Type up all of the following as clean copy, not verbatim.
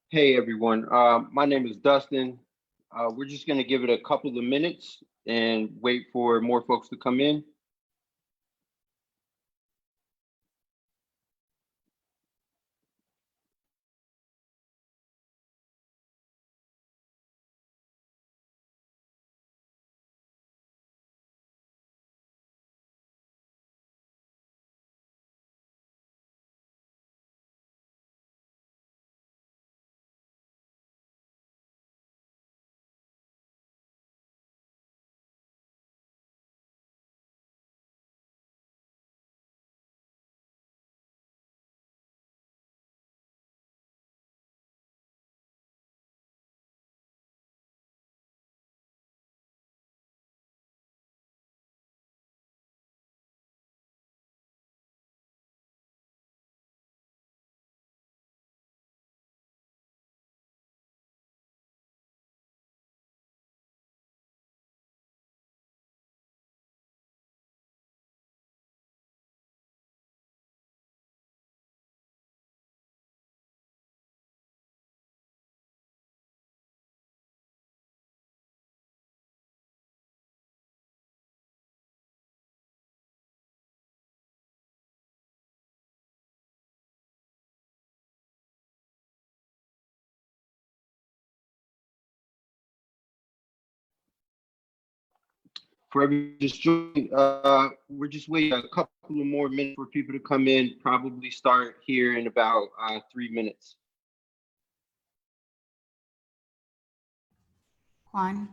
Hey everyone, my name is Dustin. We're just going to give it a couple of minutes and wait for more folks to come in. For everyone just joining, we're just waiting a couple of more minutes for people to come in. Probably start here in about 3 minutes. Juan.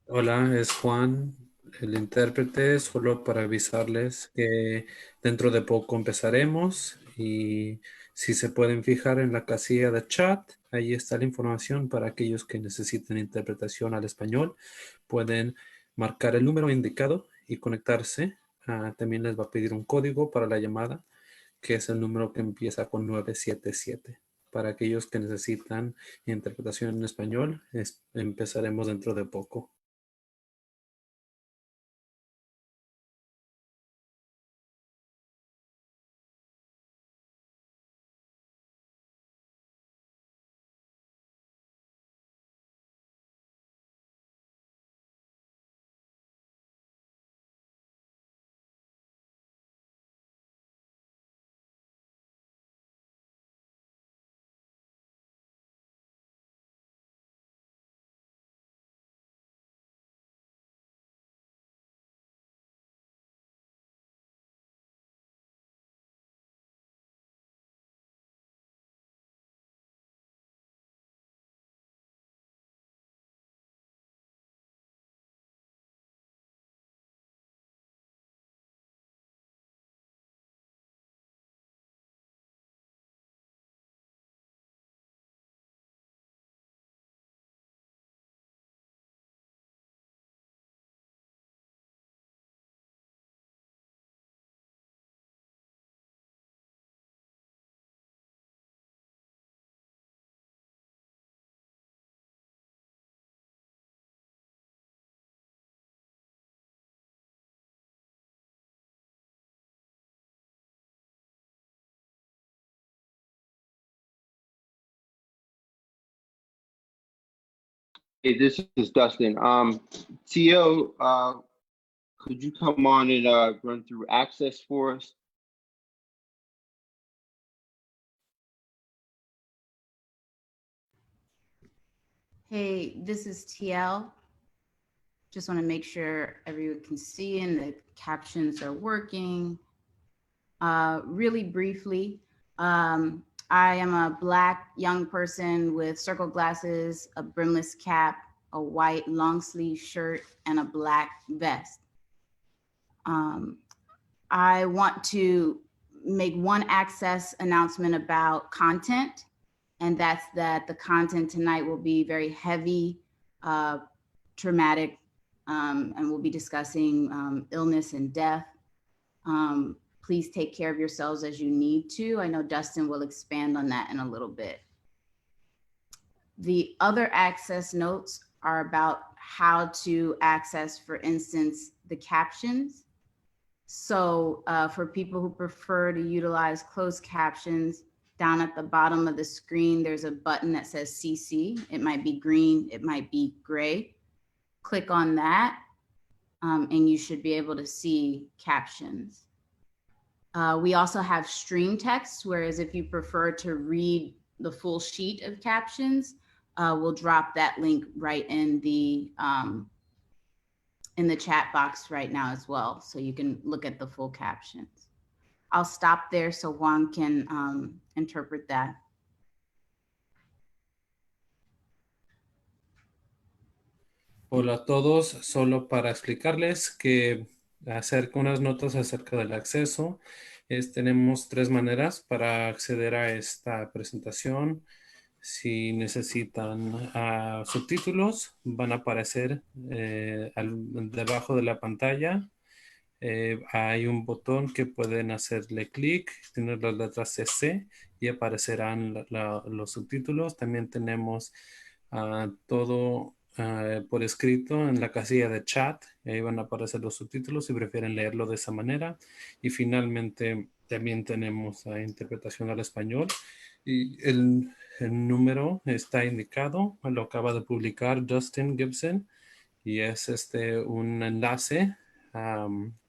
Hola, es Juan, el intérprete, solo para avisarles que dentro de poco empezaremos y si se pueden fijar en la casilla de chat, ahí está la información para aquellos que necesiten interpretación al español. Pueden marcar el número indicado y conectarse. También les va a pedir un código para la llamada, que es el número que empieza con 977. Para aquellos que necesitan interpretación en español, empezaremos dentro de poco. Hey, this is Dustin. TL, could you come on and run through access for us? Hey, this is TL. Just want to make sure everyone can see and the captions are working. Really briefly, I am a Black young person with circle glasses, a brimless cap, a white long sleeve shirt, and a black vest. I want to make one access announcement about content, and that's that the content tonight will be very heavy, traumatic, and we'll be discussing illness and death. Please take care of yourselves as you need to. I know Dustin will expand on that in a little bit. The other access notes are about how to access, for instance, the captions. So for people who prefer to utilize closed captions, down at the bottom of the screen, there's a button that says CC. It might be green, it might be gray. Click on that, and you should be able to see captions. We also have stream text, whereas if you prefer to read the full sheet of captions, we'll drop that link right in the chat box right now as well, so you can look at the full captions. I'll stop there so Juan can interpret that. Hola a todos, solo para explicarles que acerca unas notas acerca del acceso. Tenemos tres maneras para acceder a esta presentación. Si necesitan subtítulos, van a aparecer debajo de la pantalla. Hay un botón que pueden hacerle clic, tener las letras CC y aparecerán los subtítulos. También tenemos todo por escrito en la casilla de chat. Ahí van a aparecer los subtítulos si prefieren leerlo de esa manera. Y finalmente también tenemos interpretación al español. Y el número está indicado, lo acaba de publicar Justin Gibson y es un enlace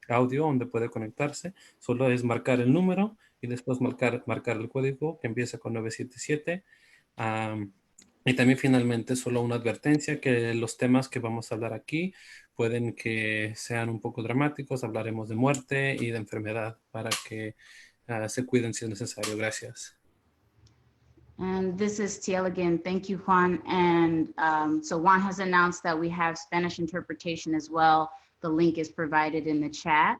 audio donde puede conectarse. Solo es marcar el número y después marcar el código que empieza con 977. Y también finalmente solo una advertencia que los temas que vamos a hablar aquí pueden que sean un poco dramáticos. Hablaremos de muerte y de enfermedad para que se cuiden si es necesario. Gracias. And this is TL again. Thank you, Juan. And so Juan has announced that we have Spanish interpretation as well. The link is provided in the chat.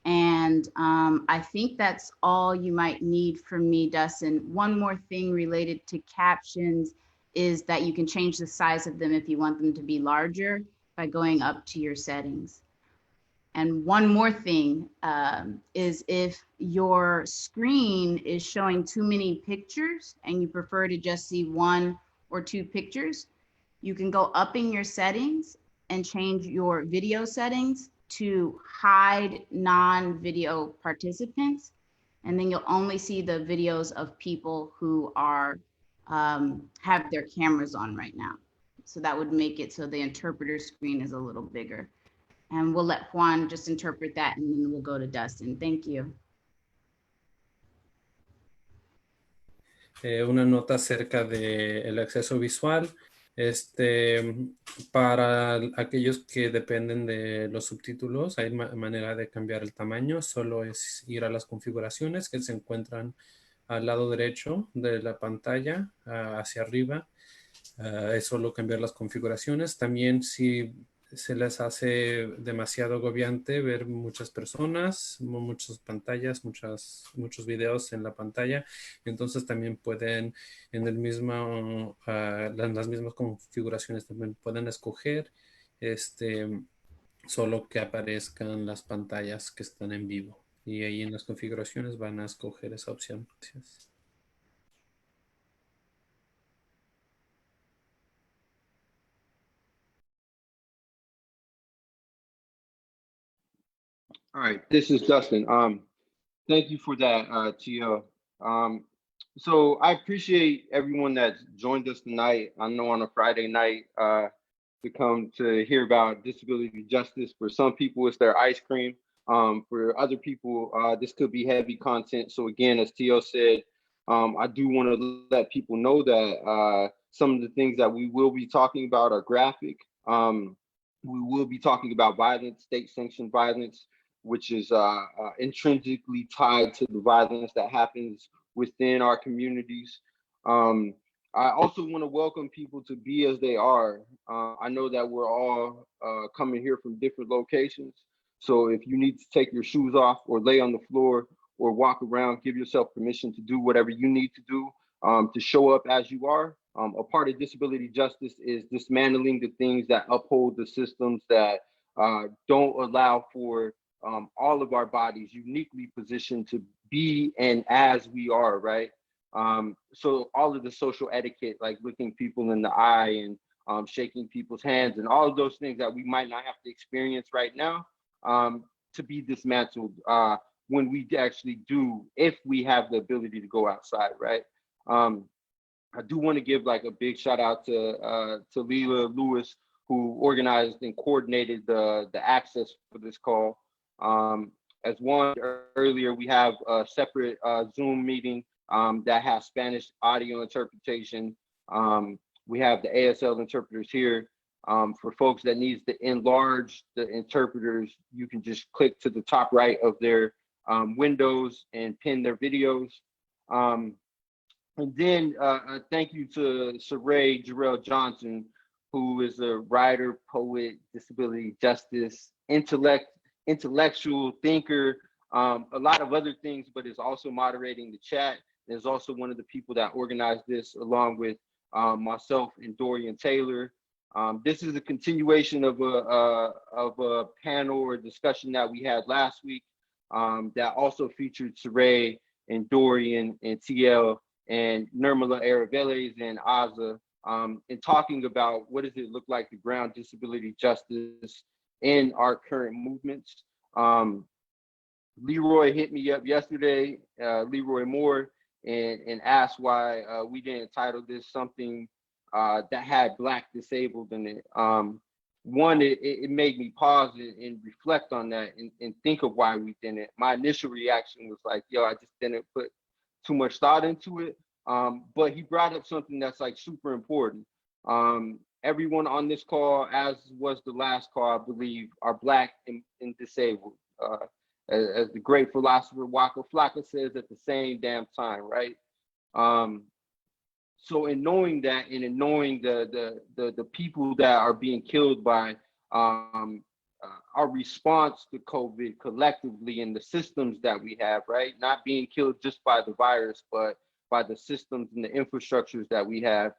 And I think that's all you might need from me, Dustin. One more thing related to captions is that you can change the size of them if you want them to be larger by going up to your settings. And one more thing is if your screen is showing too many pictures and you prefer to just see one or two pictures, you can go up in your settings and change your video settings to hide non-video participants. And then you'll only see the videos of people who are have their cameras on right now. So that would make it so the interpreter screen is a little bigger. And we'll let Juan just interpret that and then we'll go to Dustin. Thank you. Una nota acerca del acceso visual. Para aquellos que dependen de los subtítulos, hay manera de cambiar el tamaño. Solo es ir a las configuraciones que se encuentran al lado derecho de la pantalla, hacia arriba. Es solo cambiar las configuraciones. También si se les hace demasiado agobiante ver muchas personas, muchas pantallas, muchos videos en la pantalla, entonces también pueden en el mismo, las mismas configuraciones también pueden escoger solo que aparezcan las pantallas que están en vivo y ahí en las configuraciones van a escoger esa opción. Gracias. All right, this is Dustin. Thank you for that, TL. So I appreciate everyone that's joined us tonight. I know on a Friday night to come to hear about disability justice. For some people, it's their ice cream. For other people, this could be heavy content. So again, as TL said, I do want to let people know that some of the things that we will be talking about are graphic. We will be talking about violence, state-sanctioned violence, which is intrinsically tied to the violence that happens within our communities. I also want to welcome people to be as they are. I know that we're all coming here from different locations. So if you need to take your shoes off or lay on the floor or walk around, give yourself permission to do whatever you need to do to show up as you are. A part of disability justice is dismantling the things that uphold the systems that don't allow for all of our bodies uniquely positioned to be and as we are, right? So all of the social etiquette, like looking people in the eye and shaking people's hands and all of those things that we might not have to experience right now, to be dismantled when we actually do, if we have the ability to go outside, right? I do want to give like a big shout out to Talila Lewis, who organized and coordinated the access for this call. As one earlier, we have a separate Zoom meeting that has Spanish audio interpretation. We have the ASL interpreters here. For folks that needs to enlarge the interpreters, you can just click to the top right of their windows and pin their videos. And then thank you to Cyree Jarelle Johnson, who is a writer, poet, disability justice, intellectual thinker, a lot of other things, but is also moderating the chat. Is also one of the people that organized this, along with myself and Dorian Taylor. This is a continuation of a panel or discussion that we had last week that also featured Cyree and Dorian and TL and Nirmala Araveles and Aza, in talking about what does it look like to ground disability justice in our current movements. Leroy hit me up yesterday, Leroy Moore, and asked why we didn't title this something that had Black disabled in it. One, it made me pause and reflect on that and think of why we didn't. My initial reaction was like, yo, I just didn't put too much thought into it. But he brought up something that's like super important. Everyone on this call, as was the last call, I believe, are Black and disabled. As the great philosopher Waka Flocka says, at the same damn time, right? So in knowing that, and in knowing the people that are being killed by our response to COVID collectively, and the systems that we have, right? Not being killed just by the virus, but by the systems and the infrastructures that we have.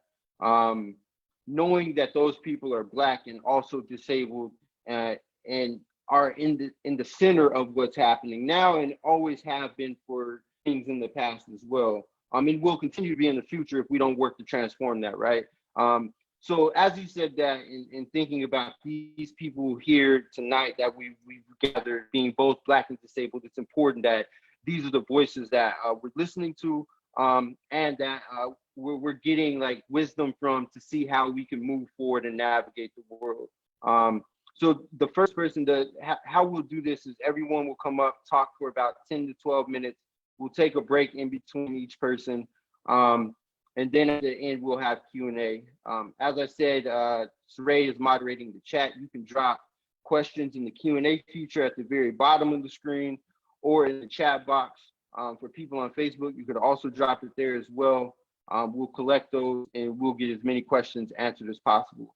Knowing that those people are Black and also disabled, and are in the center of what's happening now, and always have been for things in the past as well. I mean, we'll continue to be in the future if we don't work to transform that, right? So as you said that, in thinking about these people here tonight that we've gathered, being both Black and disabled, it's important that these are the voices that we're listening to, and that we're getting like wisdom from, to see how we can move forward and navigate the world. So the first person how we'll do this is everyone will come up, talk for about 10 to 12 minutes. We'll take a break in between each person. And then at the end, we'll have Q&A. As I said, Cyree is moderating the chat. You can drop questions in the Q&A feature at the very bottom of the screen, or in the chat box. For people on Facebook, you could also drop it there as well. We'll collect those and we'll get as many questions answered as possible.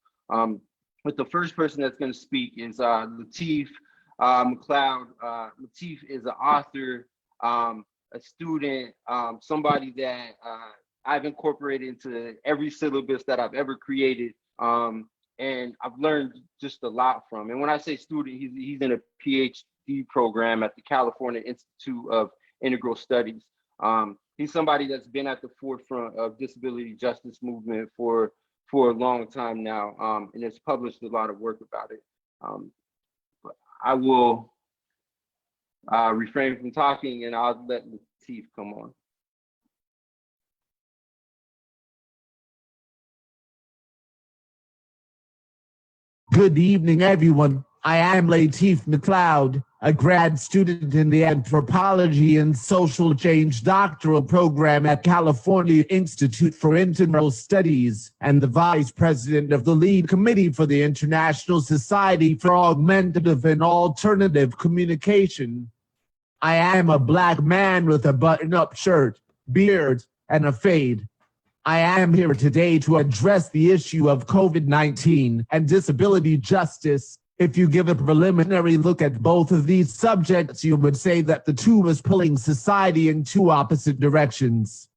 But the first person that's going to speak is Lateef Mcleod. Lateef is an author, a student, somebody that I've incorporated into every syllabus that I've ever created, and I've learned just a lot from. And when I say student, he's in a PhD program at the California Institute of Integral Studies. He's somebody that's been at the forefront of disability justice movement for a long time now, and has published a lot of work about it. But I will refrain from talking, and I'll let Lateef come on. Good evening, everyone. I am Lateef Mcleod, a grad student in the Anthropology and Social Change doctoral program at California Institute for Integral Studies, and the vice president of the lead committee for the International Society for Augmentative and Alternative Communication. I am a Black man with a button-up shirt, beard, and a fade. I am here today to address the issue of COVID-19 and disability justice. If you give a preliminary look at both of these subjects, you would say that the two is pulling society in two opposite directions.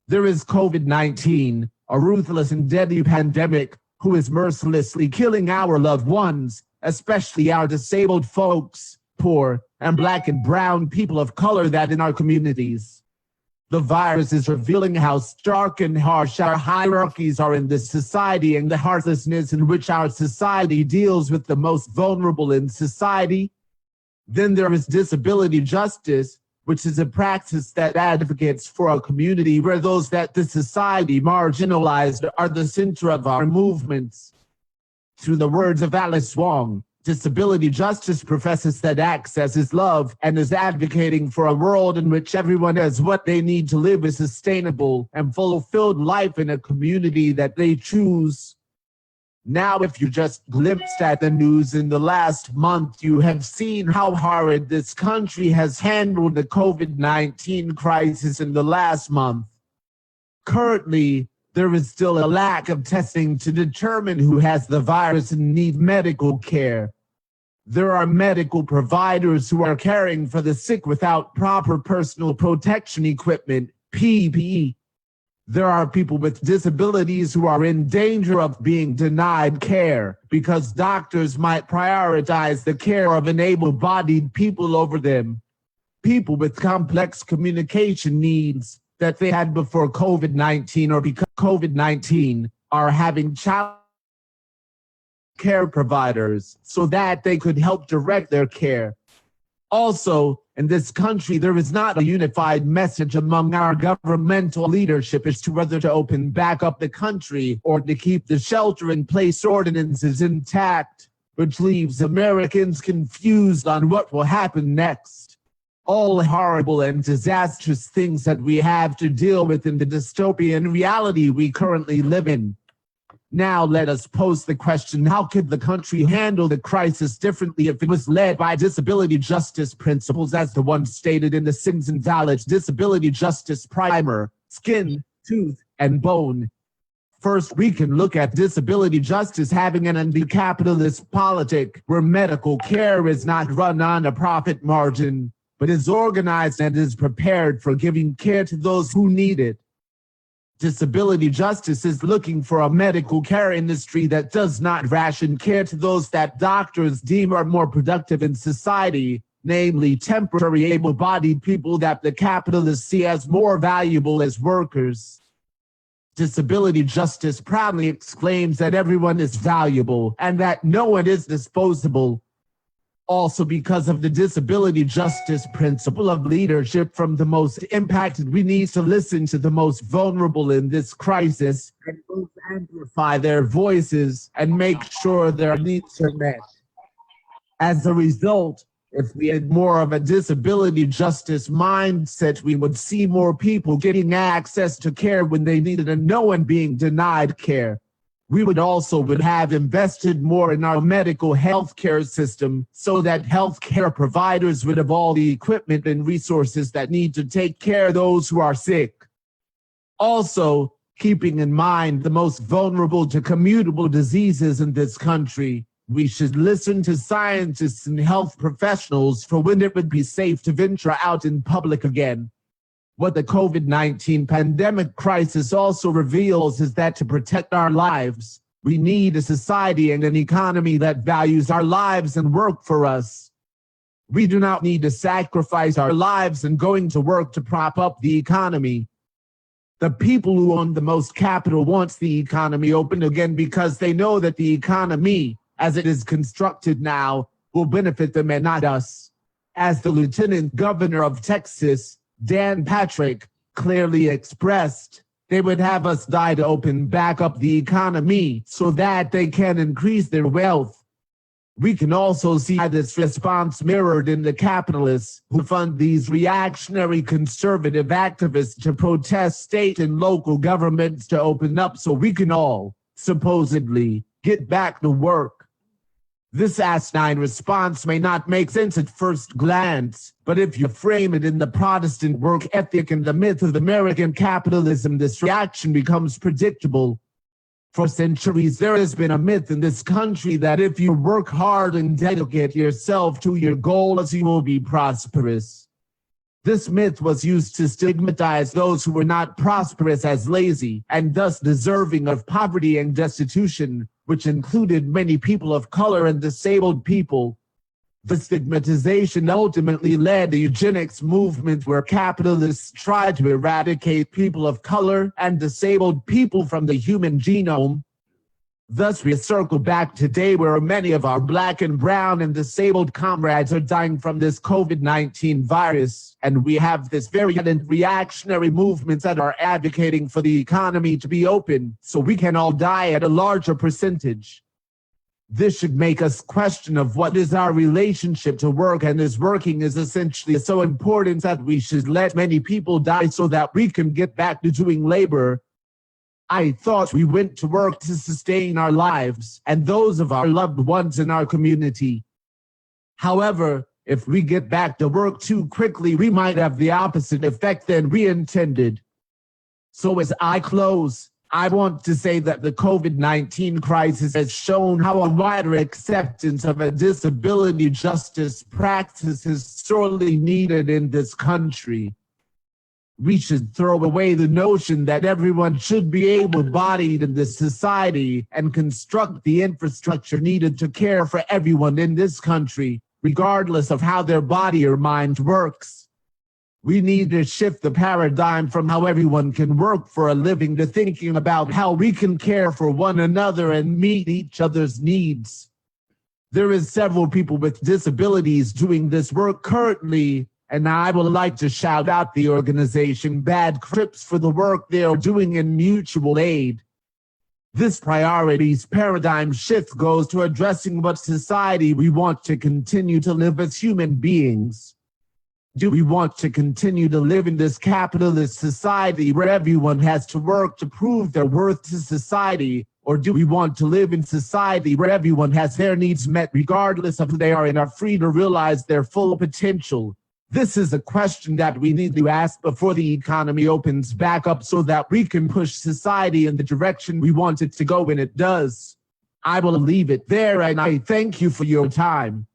There is COVID-19, a ruthless and deadly pandemic who is mercilessly killing our loved ones, especially our disabled folks, poor, and Black and brown people of color that in our communities. The virus is revealing how stark and harsh our hierarchies are in this society, and the heartlessness in which our society deals with the most vulnerable in society. Then there is disability justice, which is a practice that advocates for a community where those that the society marginalized are the center of our movements. Through the words of Alice Wong, disability justice professes that access is love and is advocating for a world in which everyone has what they need to live a sustainable and fulfilled life in a community that they choose. Now, if you just glimpsed at the news in the last month, you have seen how hard this country has handled the COVID-19 crisis in the last month. Currently, there is still a lack of testing to determine who has the virus and need medical care. There are medical providers who are caring for the sick without proper personal protection equipment, PPE. There are people with disabilities who are in danger of being denied care because doctors might prioritize the care of able-bodied people over them. People with complex communication needs that they had before COVID-19 or because COVID-19 are having care providers so that they could help direct their care. Also, in this country, there is not a unified message among our governmental leadership as to whether to open back up the country or to keep the shelter-in-place ordinances intact, which leaves Americans confused on what will happen next. All horrible and disastrous things that we have to deal with in the dystopian reality we currently live in. Now let us pose the question, how could the country handle the crisis differently if it was led by disability justice principles as the one stated in the Simpson College Disability Justice Primer, Skin, Tooth, and Bone? First, we can look at disability justice having an anti-capitalist politic where medical care is not run on a profit margin, but is organized and is prepared for giving care to those who need it. Disability justice is looking for a medical care industry that does not ration care to those that doctors deem are more productive in society, namely temporary able-bodied people that the capitalists see as more valuable as workers. Disability justice proudly exclaims that everyone is valuable and that no one is disposable. Also, because of the disability justice principle of leadership from the most impacted, we need to listen to the most vulnerable in this crisis and both amplify their voices and make sure their needs are met. As a result, if we had more of a disability justice mindset, we would see more people getting access to care when they need it and no one being denied care. We would have invested more in our medical health care system so that healthcare providers would have all the equipment and resources that need to take care of those who are sick. Also, keeping in mind the most vulnerable to communicable diseases in this country, we should listen to scientists and health professionals for when it would be safe to venture out in public again. What the COVID-19 pandemic crisis also reveals is that to protect our lives, we need a society and an economy that values our lives and work for us. We do not need to sacrifice our lives and going to work to prop up the economy. The people who own the most capital wants the economy open again because they know that the economy, as it is constructed now, will benefit them and not us. As the Lieutenant Governor of Texas, Dan Patrick, clearly expressed, they would have us die to open back up the economy so that they can increase their wealth. We can also see this response mirrored in the capitalists who fund these reactionary conservative activists to protest state and local governments to open up so we can all, supposedly, get back to work. This asinine response may not make sense at first glance, but if you frame it in the Protestant work ethic and the myth of American capitalism, this reaction becomes predictable. For centuries, there has been a myth in this country that if you work hard and dedicate yourself to your goals, you will be prosperous. This myth was used to stigmatize those who were not prosperous as lazy and thus deserving of poverty and destitution, which included many people of color and disabled people. The stigmatization ultimately led to the eugenics movement where capitalists tried to eradicate people of color and disabled people from the human genome. Thus, we circle back today where many of our Black and brown and disabled comrades are dying from this COVID-19 virus, and we have this very reactionary movements that are advocating for the economy to be open so we can all die at a larger percentage. This should make us question of what is our relationship to work, and this working is essentially so important that we should let many people die so that we can get back to doing labor. I thought we went to work to sustain our lives and those of our loved ones in our community. However, if we get back to work too quickly, we might have the opposite effect than we intended. So as I close, I want to say that the COVID-19 crisis has shown how a wider acceptance of a disability justice practice is sorely needed in this country. We should throw away the notion that everyone should be able-bodied in this society and construct the infrastructure needed to care for everyone in this country, regardless of how their body or mind works. We need to shift the paradigm from how everyone can work for a living to thinking about how we can care for one another and meet each other's needs. There is several people with disabilities doing this work currently, and I would like to shout out the organization Bad Crips for the work they are doing in mutual aid. This priorities paradigm shift goes to addressing what society we want to continue to live as human beings. Do we want to continue to live in this capitalist society where everyone has to work to prove their worth to society, or do we want to live in society where everyone has their needs met regardless of who they are and are free to realize their full potential? This is a question that we need to ask before the economy opens back up so that we can push society in the direction we want it to go when it does. I will leave it there, and I thank you for your time.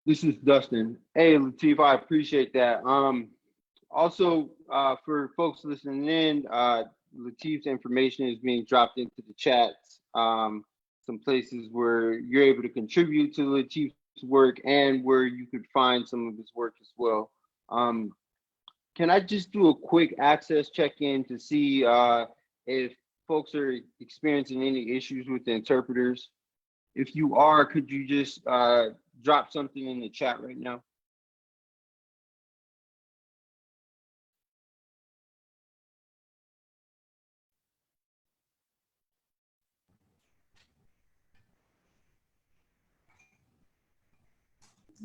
This is Dustin. Hey, Lateef, I appreciate that. Also, for folks listening in, Lateef's information is being dropped into the chats. Some places where you're able to contribute to Lateef's work and where you could find some of his work as well. Can I just do a quick access check-in to see if folks are experiencing any issues with the interpreters? If you are, could you just drop something in the chat right now?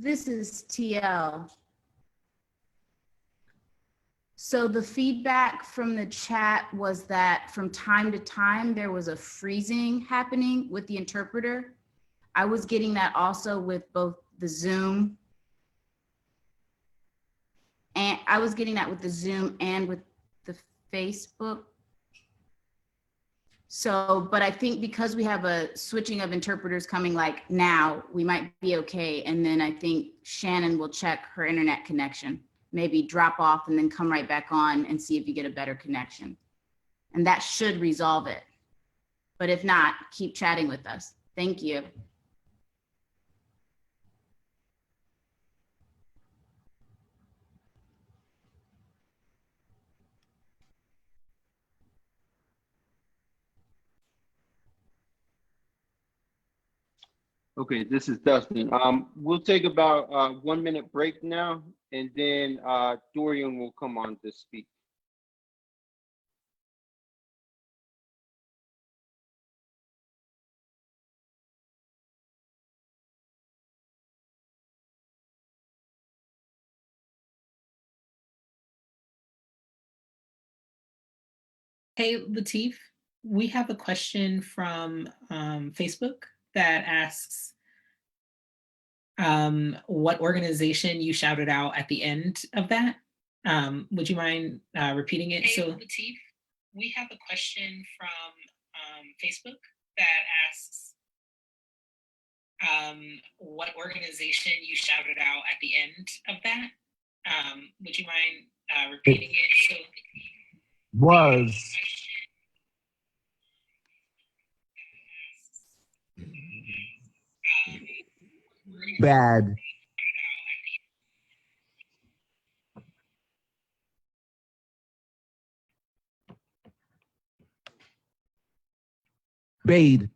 This is TL. So the feedback from the chat was that from time to time, there was a freezing happening with the interpreter. I was getting that also with both the Zoom and with the Facebook. So, but I think because we have a switching of interpreters coming like now, we might be okay. And then I think Shannon will check her internet connection, maybe drop off and then come right back on and see if you get a better connection. And that should resolve it. But if not, keep chatting with us. Thank you. Okay, this is Dustin. We'll take about a 1 minute break now, and then Dorian will come on to speak. Hey, Lateef, we have a question from Facebook that asks what organization you shouted out at the end of that. Would you mind repeating it? Hey, so, Lateef, we have a question from Facebook that asks what organization you shouted out at the end of that. Would you mind repeating it? So, was bad. Bade.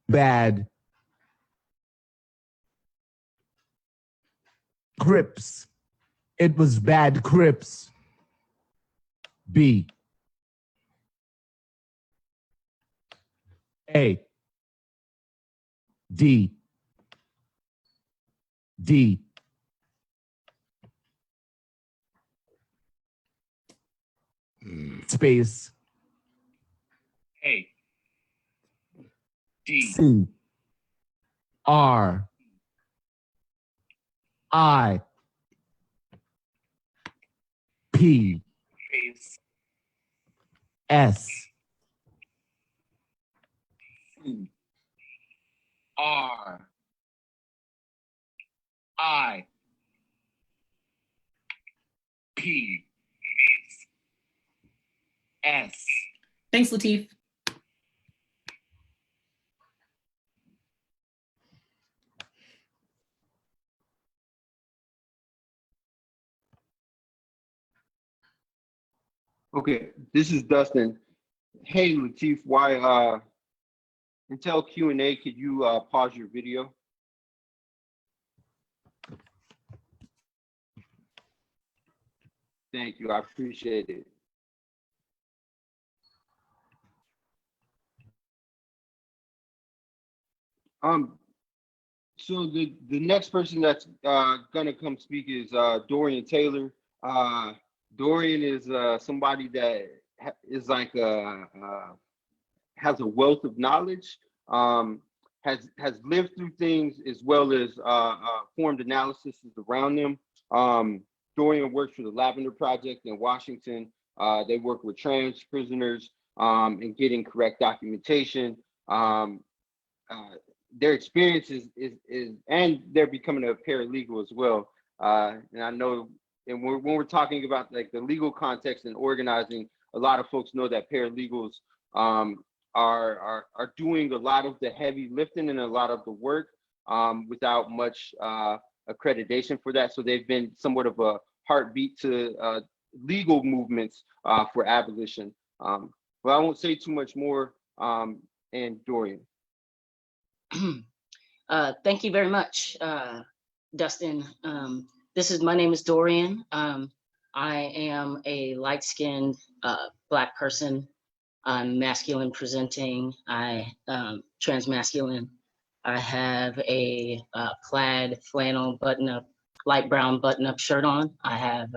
Bad. Crips. It was bad Crips. B. A. D. D. Space. A. D. C. R. I. P. Space. S. C. R. I. P. S. Thanks, Lateef. Okay, this is Dustin. Hey, Lateef, why until Q&A, could you pause your video? Thank you, I appreciate it. So the next person that's gonna come speak is Dorian Taylor. Dorian is somebody that is like has a wealth of knowledge, has lived through things as well as formed analysis around them. Dorian works for the Lavender Project in Washington. They work with trans prisoners and getting correct documentation. Their experience is and they're becoming a paralegal as well. And I know, and when we're talking about like the legal context and organizing, a lot of folks know that paralegals are doing a lot of the heavy lifting and a lot of the work without much accreditation for that. So they've been somewhat of a heartbeat to legal movements for abolition. But I won't say too much more. And Dorian. Thank you very much, Dustin. My name is Dorian. I am a light-skinned Black person. I'm masculine presenting. I transmasculine. I have a plaid flannel button-up, light brown button-up shirt on. I have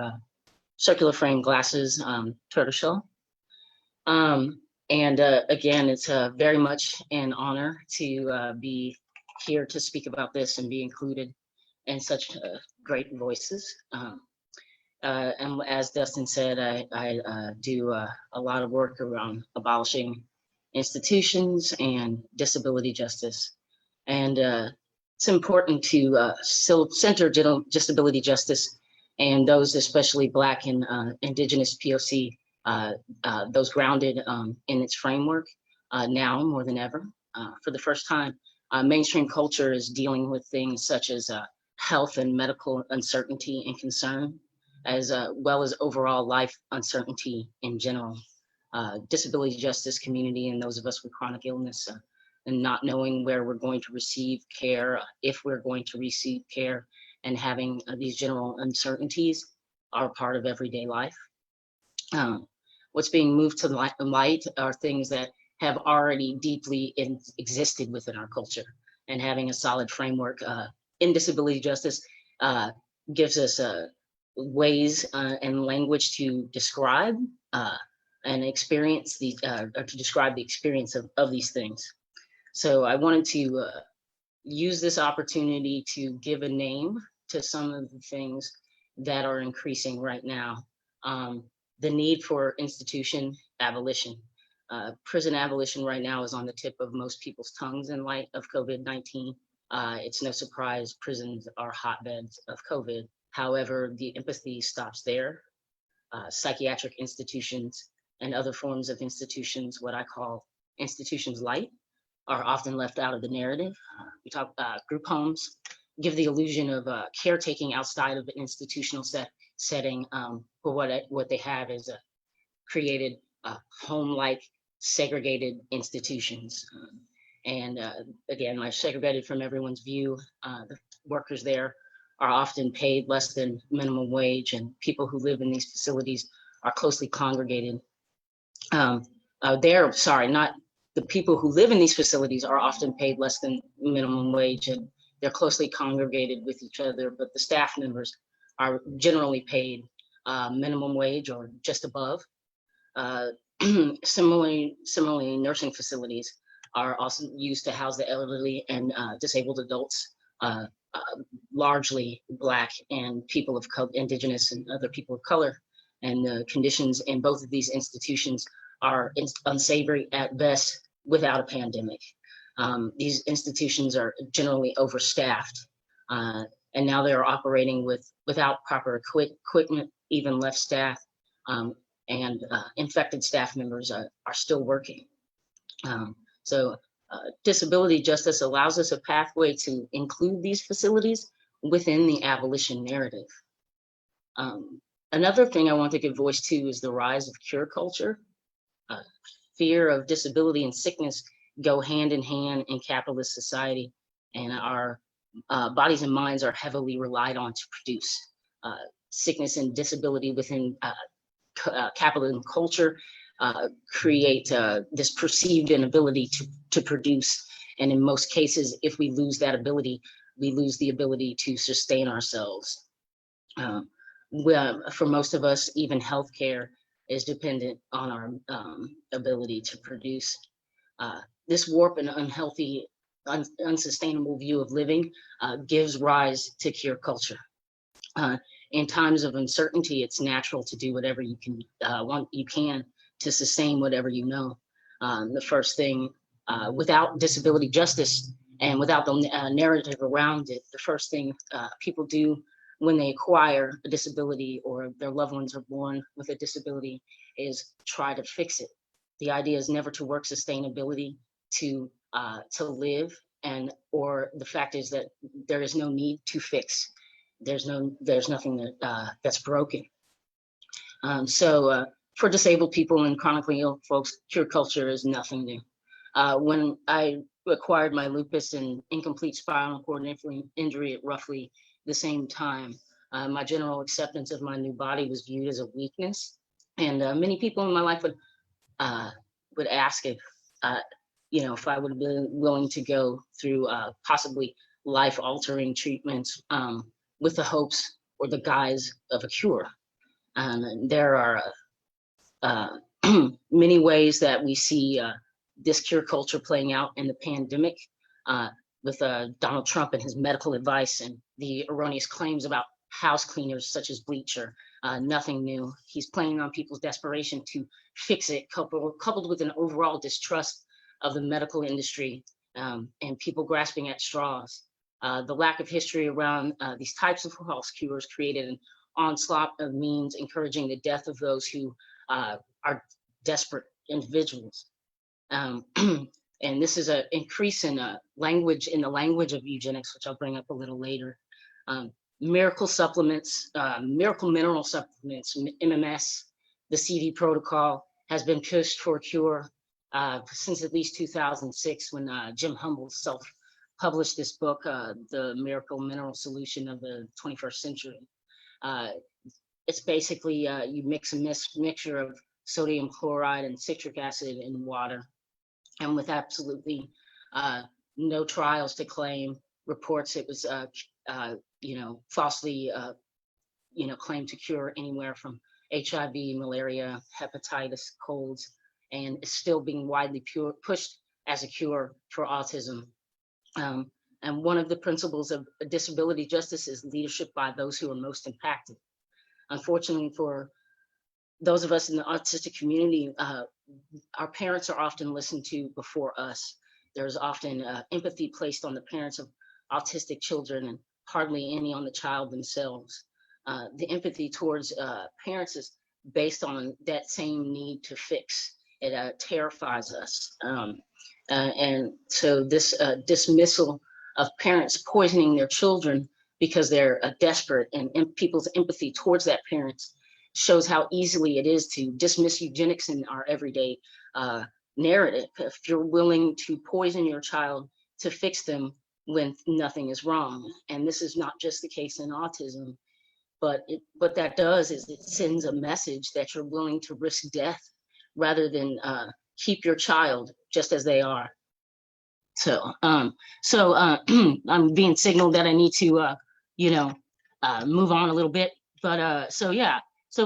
circular frame glasses, tortoiseshell. And again, it's very much an honor to be here to speak about this and be included in such great voices. And as Dustin said, I do a lot of work around abolishing institutions and disability justice. And it's important to still center disability justice and those especially Black and Indigenous POC, those grounded in its framework now more than ever. For the first time, mainstream culture is dealing with things such as health and medical uncertainty and concern, as well as overall life uncertainty in general. Disability justice community and those of us with chronic illness and not knowing where we're going to receive care, if we're going to receive care, and having these general uncertainties are part of everyday life. What's being moved to light are things that have already deeply existed within our culture, and having a solid framework in disability justice gives us ways and language to describe and experience or to describe the experience of these things. So I wanted to use this opportunity to give a name to some of the things that are increasing right now. The need for institution abolition. Prison abolition right now is on the tip of most people's tongues in light of COVID-19. It's no surprise prisons are hotbeds of COVID. However, the empathy stops there. Psychiatric institutions and other forms of institutions, what I call institutions light, are often left out of the narrative. We talk group homes, give the illusion of caretaking outside of the institutional setting. But what they have is created home-like segregated institutions. And again, like segregated from everyone's view, the workers there are often paid less than minimum wage, and people who live in these facilities are closely congregated. Not the people who live in these facilities are often paid less than minimum wage, and they're closely congregated with each other, but the staff members are generally paid minimum wage or just above. Similarly, nursing facilities are also used to house the elderly and disabled adults, largely Black and people of color, Indigenous and other people of color. And the conditions in both of these institutions are unsavory at best without a pandemic. These institutions are generally overstaffed, and now they're operating without proper equipment, even left staff, and infected staff members are still working. So disability justice allows us a pathway to include these facilities within the abolition narrative. Another thing I want to give voice to is the rise of cure culture. Fear of disability and sickness go hand in hand in capitalist society, and our bodies and minds are heavily relied on to produce. Sickness and disability within capitalism culture create this perceived inability to produce. And in most cases, if we lose that ability, we lose the ability to sustain ourselves. For most of us, even healthcare is dependent on our ability to produce. This warped and unhealthy, unsustainable view of living gives rise to cure culture. In times of uncertainty, it's natural to do whatever you can to sustain whatever you know. The first thing, without disability justice and without the narrative around it, the first thing people do when they acquire a disability or their loved ones are born with a disability is try to fix it. The idea is never to work sustainability to live, or the fact is that there is no need to fix. There's nothing that's broken. So for disabled people and chronically ill folks, cure culture is nothing new. When I acquired my lupus and incomplete spinal cord injury at roughly the same time, my general acceptance of my new body was viewed as a weakness. And many people in my life would ask if I would have been willing to go through possibly life-altering treatments with the hopes or the guise of a cure. And there are many ways that we see this cure culture playing out in the pandemic with Donald Trump and his medical advice and the erroneous claims about house cleaners such as bleach are nothing new. He's playing on people's desperation to fix it, coupled with an overall distrust of the medical industry and people grasping at straws. The lack of history around these types of false cures created an onslaught of means encouraging the death of those who are desperate individuals. And this is an increase in the language of eugenics, which I'll bring up a little later. Miracle supplements, miracle mineral supplements, MMS, the CV protocol has been pushed for a cure since at least 2006 when Jim Humble self-published this book, The Miracle Mineral Solution of the 21st Century. It's basically you mix a mixture of sodium chloride and citric acid in water, and with absolutely no trials to claim, reports it was falsely claimed to cure anywhere from HIV, malaria, hepatitis, colds, and is still being widely pushed as a cure for autism. And one of the principles of disability justice is leadership by those who are most impacted. Unfortunately, for those of us in the autistic community, our parents are often listened to before us. There's often empathy placed on the parents of autistic children and hardly any on the child themselves. The empathy towards parents is based on that same need to fix. It terrifies us. And so this dismissal of parents poisoning their children because they're desperate, and people's empathy towards that parents shows how easily it is to dismiss eugenics in our everyday narrative. If you're willing to poison your child to fix them when nothing is wrong. And this is not just the case in autism, but what that does is it sends a message that you're willing to risk death rather than keep your child just as they are. So, I'm being signaled that I need to, move on a little bit. But so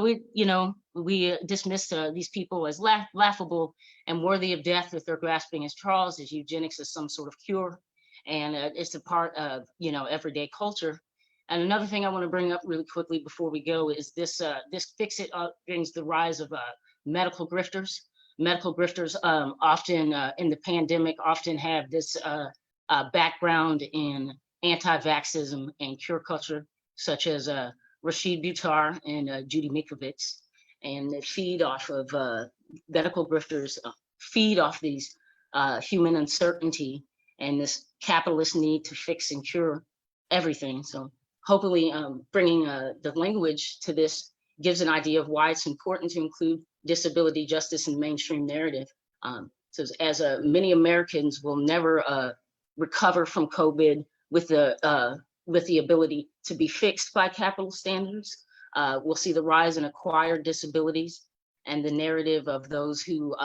we dismiss these people as laughable and worthy of death if they're grasping as straws, as eugenics is some sort of cure, and it's a part of everyday culture. And another thing I want to bring up really quickly before we go is this fix-it brings the rise of medical grifters. Medical grifters often in the pandemic often have this background in anti-vaxxism and cure culture, such as Rashid Buttar and Judy Mikovits, and they feed off of medical grifters, feed off these human uncertainty and this capitalist need to fix and cure everything. So hopefully bringing the language to this gives an idea of why it's important to include disability justice in the mainstream narrative. So as many Americans will never recover from COVID with the ability to be fixed by capital standards, we'll see the rise in acquired disabilities, and the narrative of those who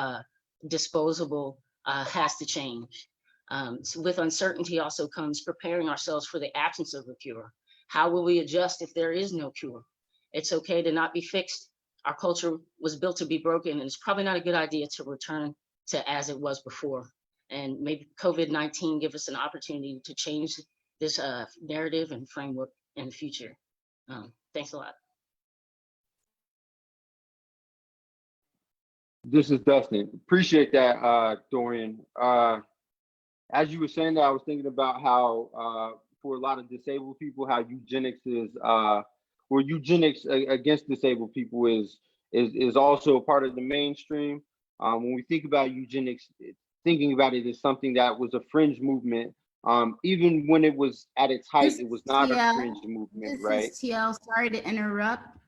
disposable has to change. So with uncertainty also comes preparing ourselves for the absence of a cure. How will we adjust if there is no cure? It's okay to not be fixed. Our culture was built to be broken, and it's probably not a good idea to return to as it was before. And maybe COVID-19 give us an opportunity to change this narrative and framework in the future. Thanks a lot. This is Dustin. Appreciate that, Dorian. As you were saying that, I was thinking about how for a lot of disabled people, how eugenics is, or eugenics against disabled people is also a part of the mainstream. When we think about eugenics, thinking about it as something that was a fringe movement. Even when it was at its height, it was not a fringe movement, right? This is TL. Sorry to interrupt.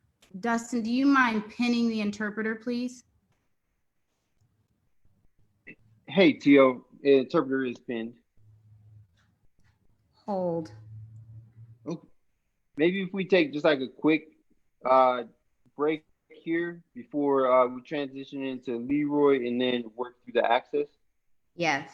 Dustin, do you mind pinning the interpreter, please? Hey, TL, interpreter is pinned. Hold. Okay. Maybe if we take just like a quick break here before we transition into Leroy and then work through the access. Yes.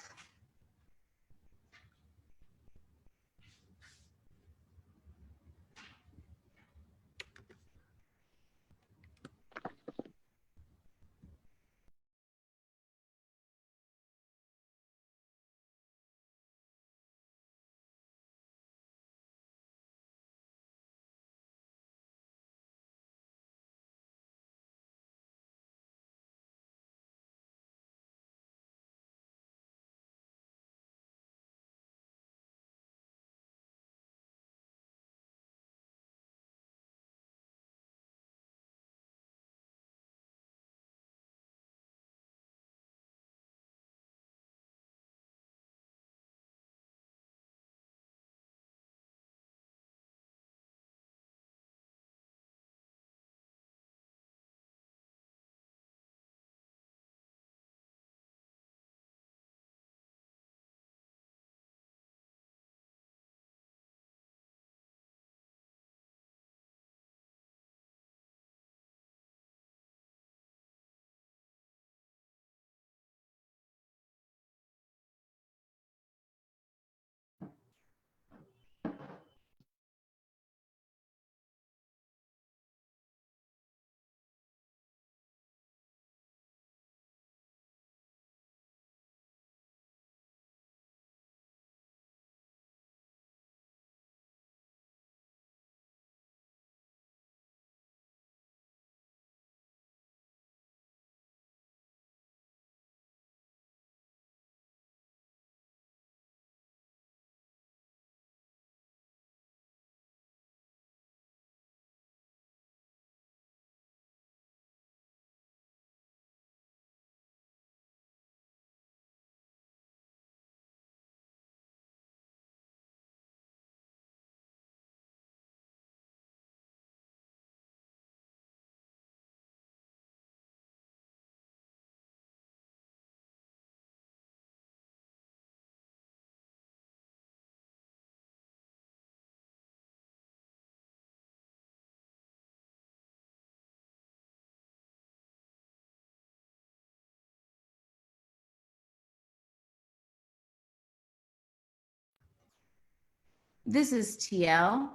This is TL.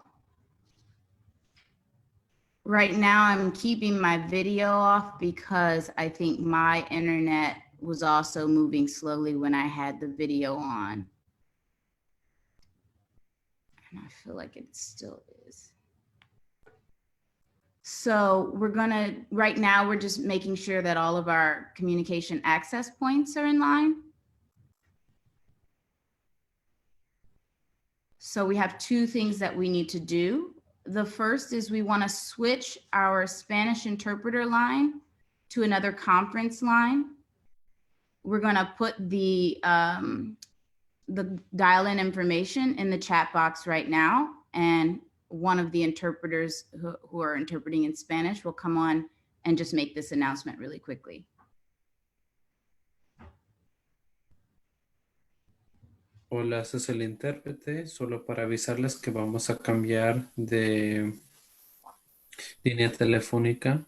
Right now, I'm keeping my video off because I think my internet was also moving slowly when I had the video on. And I feel like it still is. So right now, we're just making sure that all of our communication access points are in line. So we have two things that we need to do. The first is we want to switch our Spanish interpreter line to another conference line. We're going to put the dial-in information in the chat box right now, and one of the interpreters who are interpreting in Spanish will come on and just make this announcement really quickly. Hola, ese es el intérprete, solo para avisarles que vamos a cambiar de línea telefónica.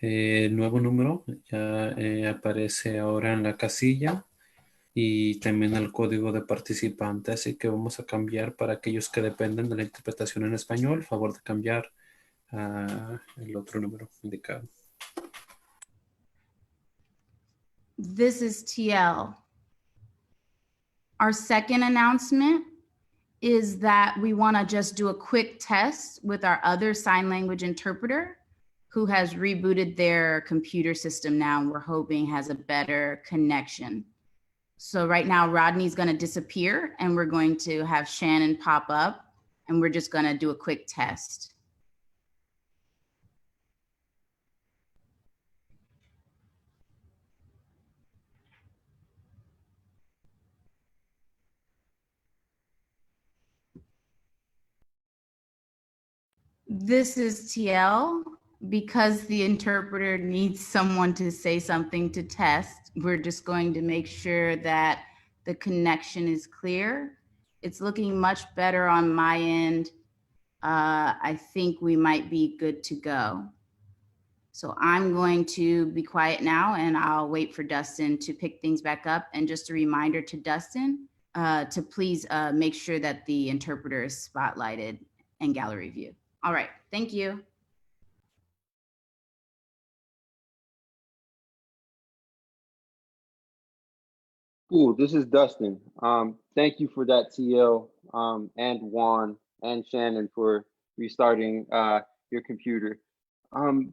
El nuevo número ya aparece ahora en la casilla y también el código de participante, así que vamos a cambiar para aquellos que dependen de la interpretación en español, favor de cambiar a el otro número indicado. This is TL. Our second announcement is that we want to just do a quick test with our other sign language interpreter who has rebooted their computer system now, and we're hoping has a better connection. So right now, Rodney's going to disappear and we're going to have Shannon pop up, and we're just going to do a quick test. This is TL. Because the interpreter needs someone to say something to test, we're just going to make sure that the connection is clear. It's looking much better on my end. I think we might be good to go. So I'm going to be quiet now and I'll wait for Dustin to pick things back up. And just a reminder to Dustin to please make sure that the interpreter is spotlighted in gallery view. All right, thank you. Cool. This is Dustin. Thank you for that, TL, and Juan and Shannon for restarting your computer. And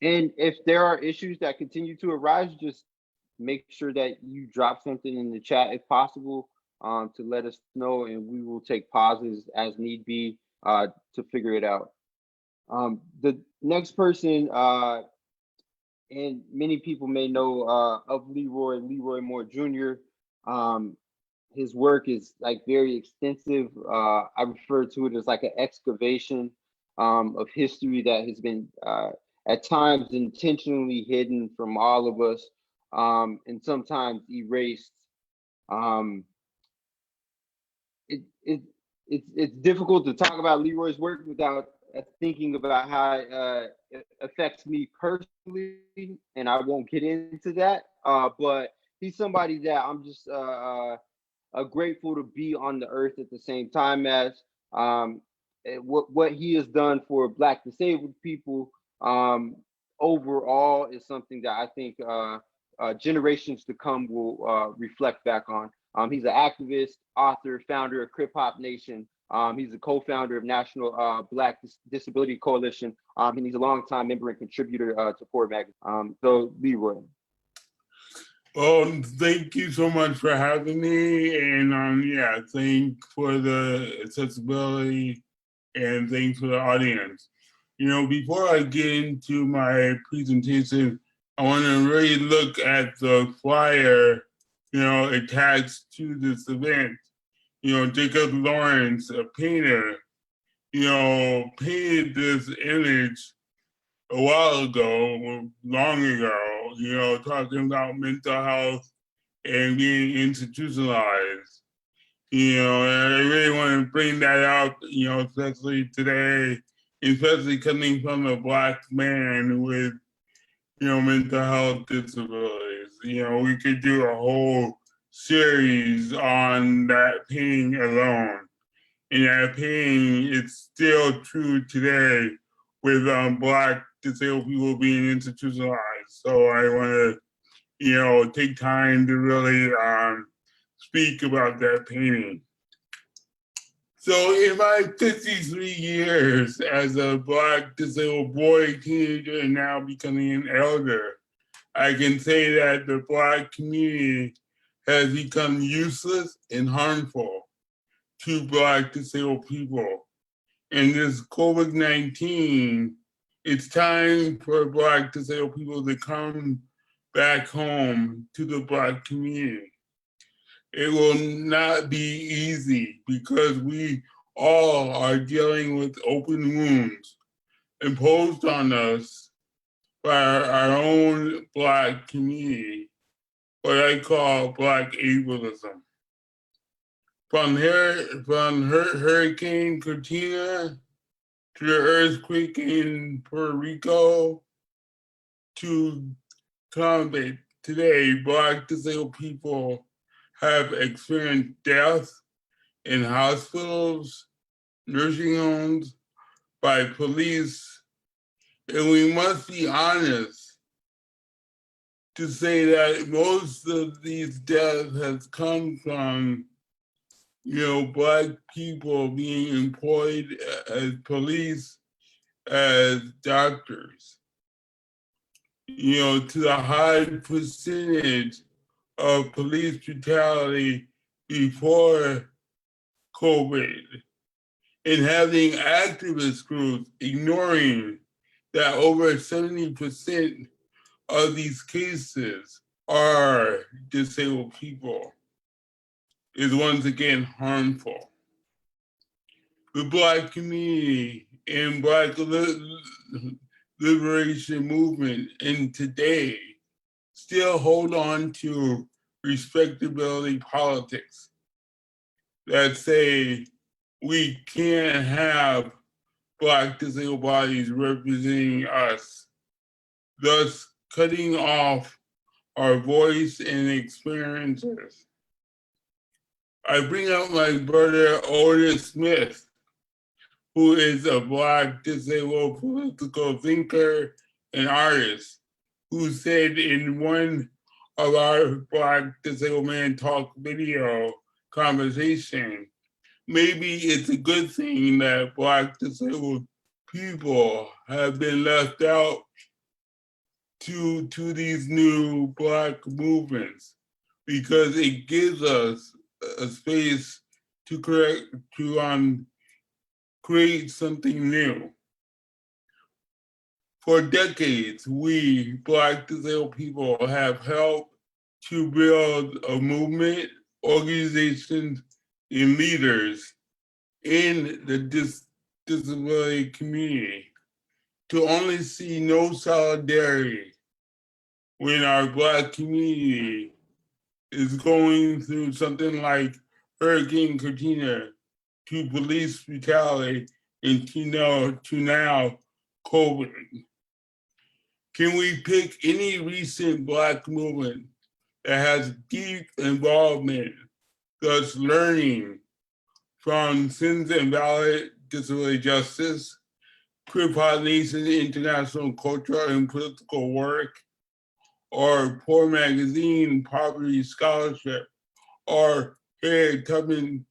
if there are issues that continue to arise, just make sure that you drop something in the chat if possible to let us know, and we will take pauses as need be to figure it out. The next person, and many people may know of Leroy Moore Jr. His work is like very extensive. I refer to it as like an excavation of history that has been at times intentionally hidden from all of us and sometimes erased. It's difficult to talk about Leroy's work without thinking about how it affects me personally, and I won't get into that. But he's somebody that I'm just grateful to be on the earth at the same time as. What he has done for Black disabled people overall is something that I think generations to come will reflect back on. He's an activist, author, founder of Crip Hop Nation. He's a co-founder of National Black Disability Coalition, and he's a longtime member and contributor to Poor Magazine. So, Leroy. Well, thank you so much for having me, and yeah, thanks for the accessibility, and thanks for the audience. You know, before I get into my presentation, I want to really look at the flyer, you know, attached to this event. You know, Jacob Lawrence, a painter, you know, painted this image a while ago, long ago, you know, talking about mental health and being institutionalized. You know, and I really want to bring that up, you know, especially today, especially coming from a Black man with, you know, mental health disabilities. You know, we could do a whole series on that painting alone. And that pain is still true today with Black disabled people being institutionalized. So I want to, take time to really speak about that pain. So in my 53 years as a Black disabled boy, teenager, and now becoming an elder, I can say that the Black community has become useless and harmful to Black disabled people. And this COVID-19, it's time for Black disabled people to come back home to the Black community. It will not be easy because we all are dealing with open wounds imposed on us by our own Black community, what I call Black ableism. From Hurricane Katrina to the earthquake in Puerto Rico to combat today, Black disabled people have experienced death in hospitals, nursing homes, by police, and we must be honest to say that most of these deaths has come from Black people being employed as police, as doctors. To the high percentage of police brutality before COVID, and having activist groups ignoring that over 70% of these cases are disabled people is once again harmful. The Black community and Black liberation movement in today still hold on to respectability politics that say we can't have Black disabled bodies representing us, thus cutting off our voice and experiences. I bring up my brother Otis Smith, who is a Black disabled political thinker and artist, who said in one of our Black disabled man talk video conversation, maybe it's a good thing that Black disabled people have been left out to these new Black movements, because it gives us a space to create something new. For decades, we Black disabled people have helped to build a movement, organizations, and leaders in the disability community to only see no solidarity when our Black community is going through something like Hurricane Katrina, to police brutality, and to now COVID. Can we pick any recent Black movement that has deep involvement, thus learning from Sins and Valid Disability Justice, Queer Pod Nation International Cultural and Political Work, or Poor Magazine Poverty Scholarship, or Harriet Tubman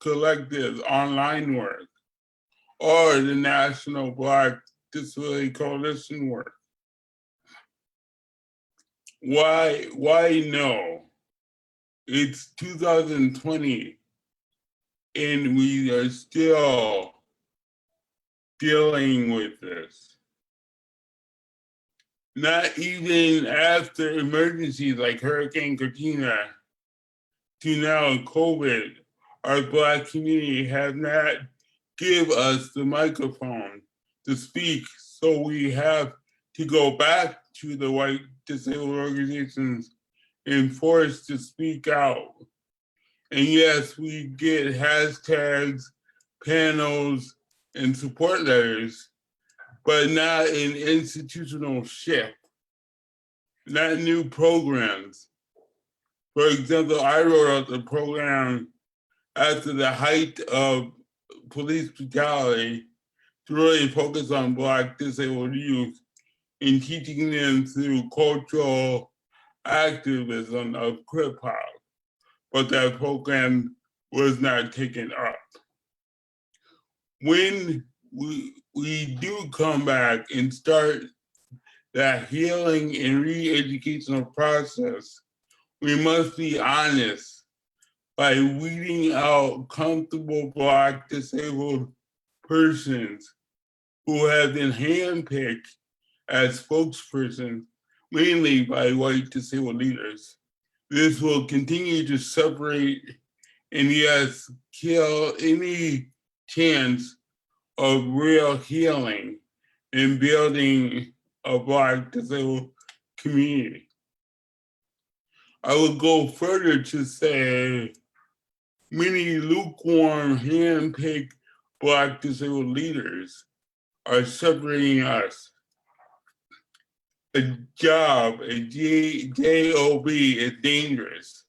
Collective online work, or the National Black Disability Coalition work? Why no? It's 2020 and we are still dealing with this. Not even after emergencies like Hurricane Katrina to now COVID, our Black community have not give us the microphone to speak. So we have to go back to the white disabled organizations and forced to speak out. And yes, we get hashtags, panels, and support letters, but not an institutional shift, not new programs. For example, I wrote out the program after the height of police brutality to really focus on Black disabled youth and teaching them through cultural activism of hip hop, but that program was not taken up. When we do come back and start that healing and re-educational process, we must be honest by weeding out comfortable Black disabled persons who have been handpicked as spokespersons, mainly by white disabled leaders. This will continue to separate and, yes, kill any chance of real healing and building a Black disabled community. I would go further to say many lukewarm, hand-picked Black disabled leaders are separating us. A job, a job is dangerous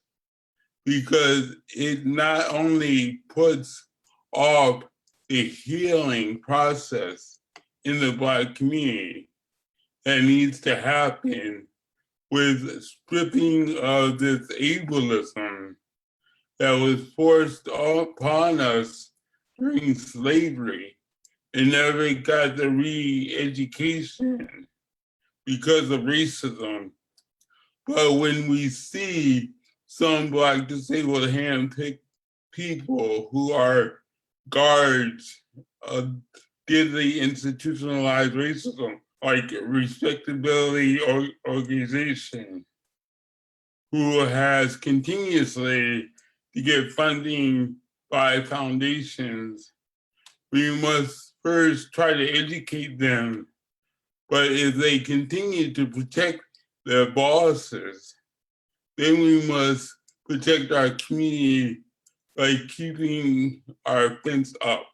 because it not only puts off the healing process in the Black community that needs to happen with stripping of this ableism that was forced upon us during slavery and never got the re-education because of racism. But when we see some Black disabled hand-picked people who are guards of the institutionalized racism, like Respectability Organization, who has continuously to get funding by foundations, we must first try to educate them. But if they continue to protect their bosses, then we must protect our community by keeping our fence up.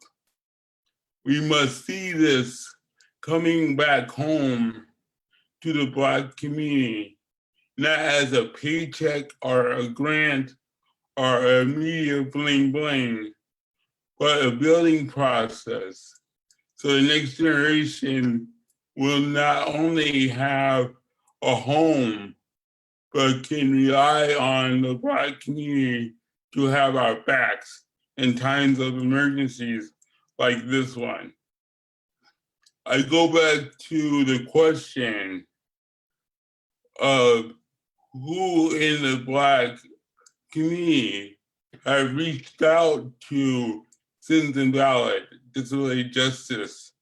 We must see this coming back home to the Black community, not as a paycheck or a grant or a media bling bling, but a building process. So the next generation will not only have a home, but can rely on the Black community to have our backs in times of emergencies like this one. I go back to the question of who in the Black community have reached out to Citizen Ballot, Disability Justice,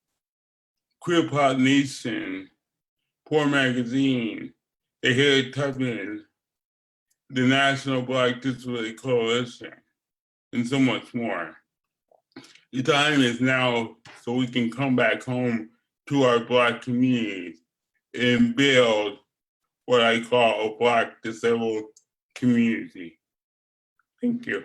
Queer Pod Nation, Poor Magazine, the Harriet Tubman, the National Black Disability Coalition, and so much more. The time is now so we can come back home to our Black communities and build what I call a Black disabled community. Thank you.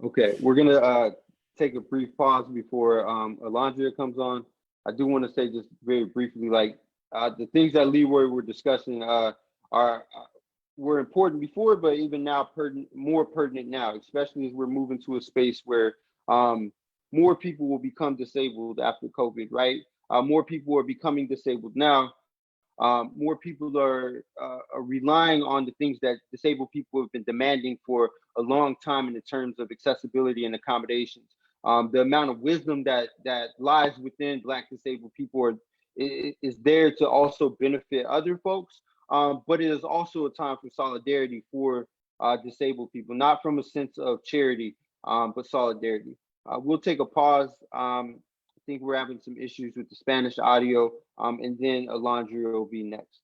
Okay, we're gonna take a brief pause before Elandria comes on. I do want to say just very briefly, like the things that Leroy were discussing were important before, but even now more pertinent now, especially as we're moving to a space where more people will become disabled after COVID, right? More people are becoming disabled now. More people are relying on the things that disabled people have been demanding for a long time in the terms of accessibility and accommodations. The amount of wisdom that lies within Black disabled people is there to also benefit other folks, but it is also a time for solidarity for disabled people, not from a sense of charity, but solidarity. We'll take a pause. I think we're having some issues with the Spanish audio, and then Elandria will be next.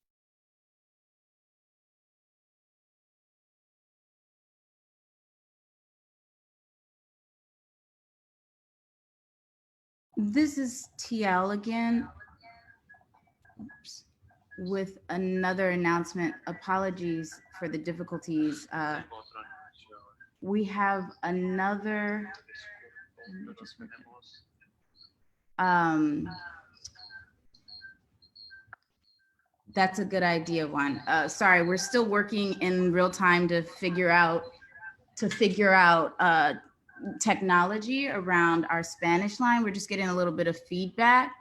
This is TL again. Oops. With another announcement. Apologies for the difficulties. We have another. That's a good idea, Juan. Sorry, we're still working in real time to figure out technology around our Spanish line. We're just getting a little bit of feedback.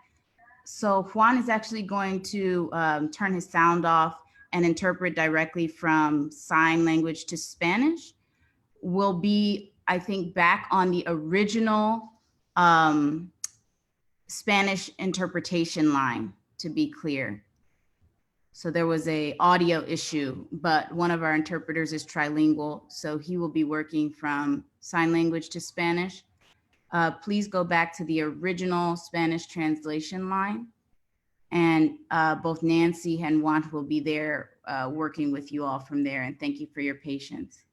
So Juan is actually going to turn his sound off and interpret directly from sign language to Spanish. We'll be, I think, back on the original Spanish interpretation line, to be clear. So there was a audio issue, but one of our interpreters is trilingual, so he will be working from sign language to Spanish. Please go back to the original Spanish translation line, and both Nancy and Juan will be there working with you all from there, and thank you for your patience.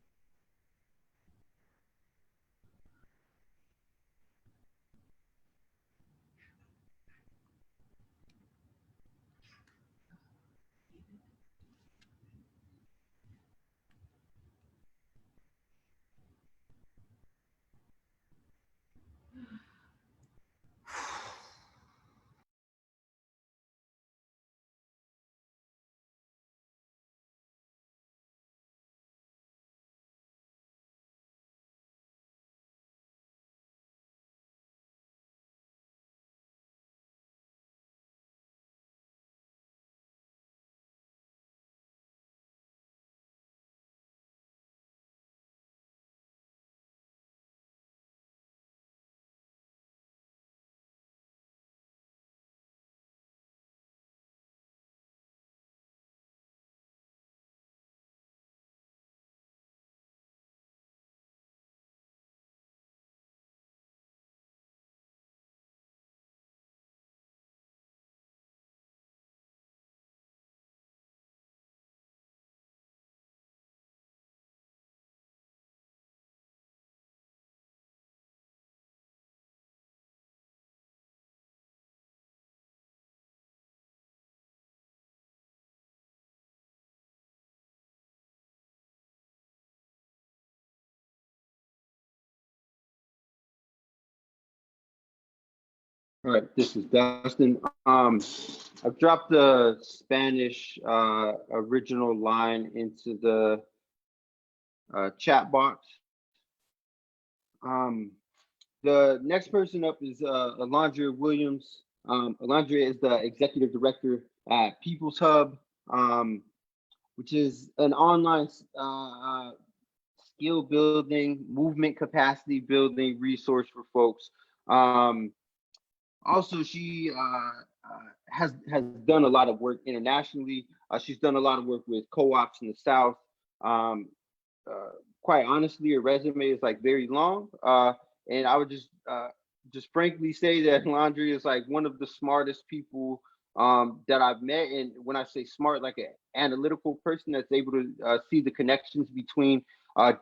All right, this is Dustin. I've dropped the Spanish original line into the chat box. The next person up is Elandria Williams. Elandria is the executive director at People's Hub, which is an online skill building, movement capacity building resource for folks. Also, she has done a lot of work internationally. She's done a lot of work with co-ops in the South. Quite honestly, her resume is like very long. And I would just frankly say that Elandria is like one of the smartest people that I've met. And when I say smart, like an analytical person that's able to see the connections between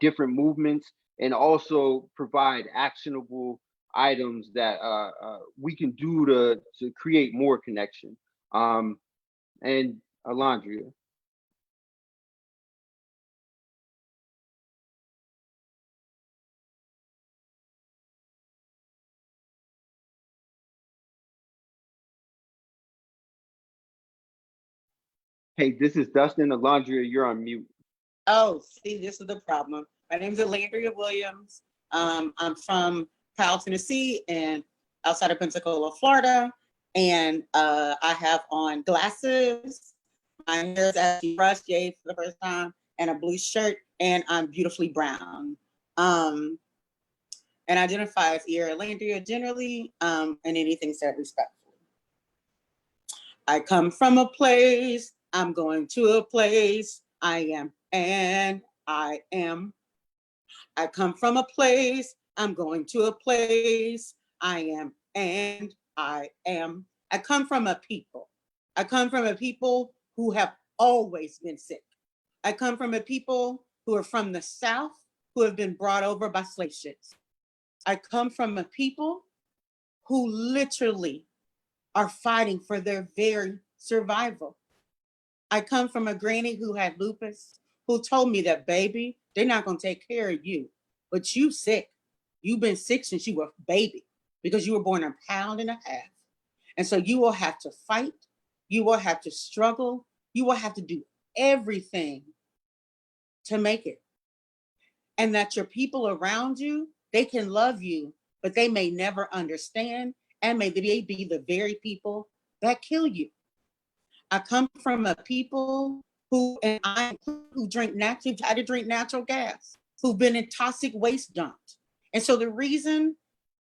different movements and also provide actionable items that we can do to create more connection. And Elandria. Hey, this is Dustin. Elandria, you're on mute. Oh, see, this is the problem. My name is Elandria Williams. I'm from Powell, Tennessee, and outside of Pensacola, Florida. And I have on glasses. My hair is actually brushed, yay, for the first time, and a blue shirt, and I'm beautifully brown. And identify as Elandria generally, and anything said respectfully. I come from a place, I'm going to a place, I am, and I am. I come from a place, I'm going to a place, I am, and I am. I come from a people. I come from a people who have always been sick. I come from a people who are from the South, who have been brought over by slave ships. I come from a people who literally are fighting for their very survival. I come from a granny who had lupus, who told me that, baby, they're not gonna take care of you, but you sick. You've been sick since you were a baby because you were born a pound and a half. And so you will have to fight, you will have to struggle, you will have to do everything to make it. And that your people around you, they can love you, but they may never understand, and may they be the very people that kill you. I come from a people who drink natural, try to drink natural gas, who've been in toxic waste dumped. And so the reason,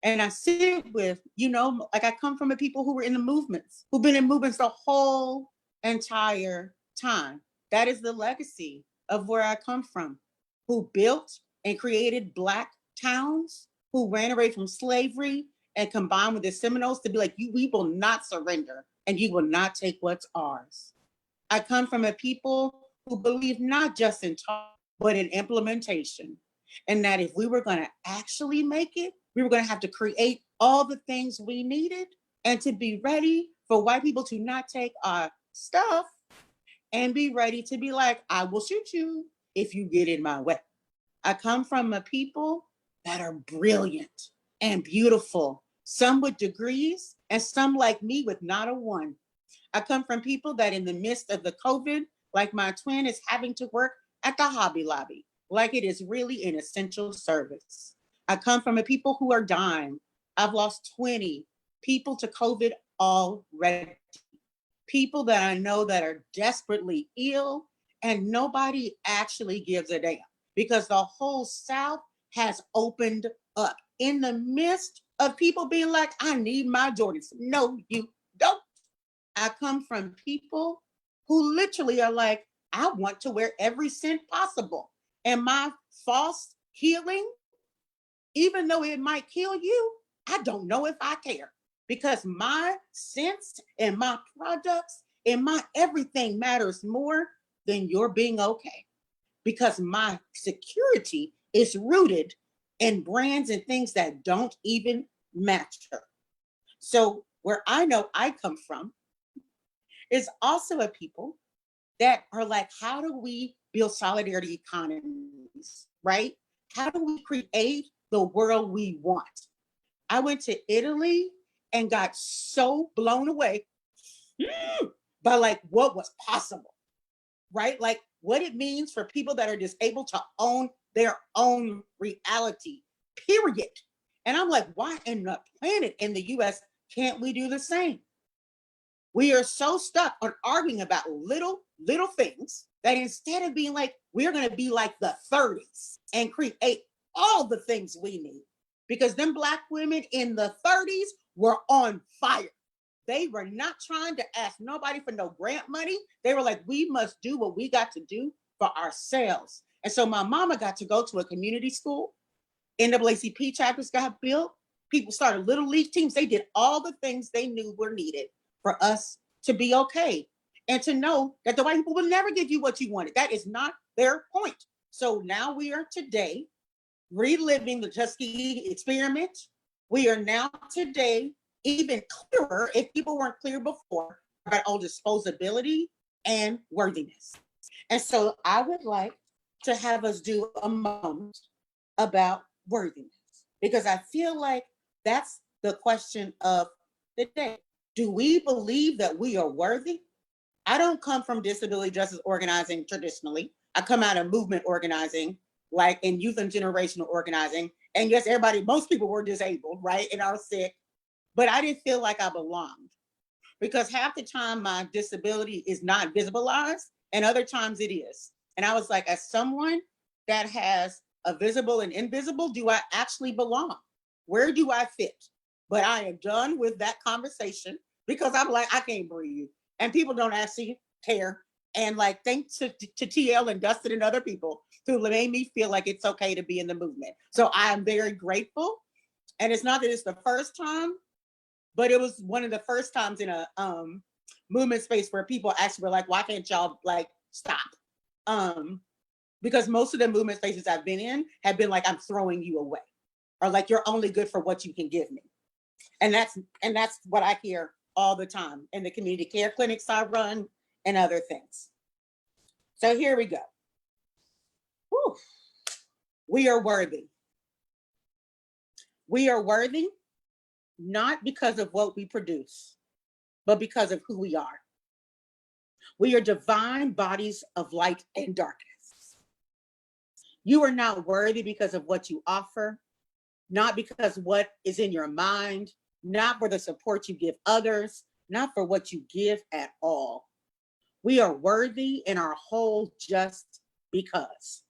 and I sit with, like I come from a people who were in the movements, who've been in movements the whole entire time. That is the legacy of where I come from, who built and created Black towns, who ran away from slavery and combined with the Seminoles to be like, we will not surrender and you will not take what's ours. I come from a people who believe not just in talk, but in implementation. And that if we were going to actually make it, we were going to have to create all the things we needed and to be ready for white people to not take our stuff and be ready to be like, I will shoot you if you get in my way. I come from a people that are brilliant and beautiful, some with degrees and some like me with not a one. I come from people that in the midst of the COVID, like my twin, is having to work at the Hobby Lobby, like it is really an essential service. I come from a people who are dying. I've lost 20 people to COVID already. People that I know that are desperately ill, and nobody actually gives a damn because the whole South has opened up in the midst of people being like, I need my Jordans. No, you don't. I come from people who literally are like, I want to wear every cent possible. And my false healing, even though it might kill you, I don't know if I care because my sense and my products and my everything matters more than your being okay. Because my security is rooted in brands and things that don't even match her. So where I know I come from is also a people that are like, how do we build solidarity economies, right? How do we create the world we want? I went to Italy and got so blown away by like what was possible, right? Like what it means for people that are disabled to own their own reality, period. And I'm like, why in the planet in the US can't we do the same? We are so stuck on arguing about little things that instead of being like, we're going to be like the 30s and create all the things we need. Because them Black women in the 30s were on fire. They were not trying to ask nobody for no grant money. They were like, we must do what we got to do for ourselves. And so my mama got to go to a community school. NAACP chapters got built. People started little league teams. They did all the things they knew were needed for us to be okay and to know that the white people will never give you what you wanted. That is not their point. So now we are today reliving the Tuskegee experiment. We are now today even clearer, if people weren't clear before, about all disposability and worthiness. And so I would like to have us do a moment about worthiness, because I feel like that's the question of the day. Do we believe that we are worthy? I don't come from disability justice organizing traditionally. I come out of movement organizing, like in youth and generational organizing. And yes, most people were disabled, right? And are sick, but I didn't feel like I belonged because half the time my disability is not visibilized and other times it is. And I was like, as someone that has a visible and invisible, do I actually belong? Where do I fit? But I am done with that conversation because I'm like, I can't breathe. And people don't actually care. And like, thanks to TL and Dustin and other people who made me feel like it's okay to be in the movement. So I am very grateful. And it's not that it's the first time, but it was one of the first times in a movement space where people actually were like, why can't y'all like stop? Because most of the movement spaces I've been in have been like, I'm throwing you away, or like, you're only good for what you can give me. And that's what I hear all the time in the community care clinics I run and other things. So here we go. Whew. We are worthy. We are worthy not because of what we produce, but because of who we are. We are divine bodies of light and darkness. You are not worthy because of what you offer, not because what is in your mind, not for the support you give others, not for what you give at all. We are worthy in our whole just because.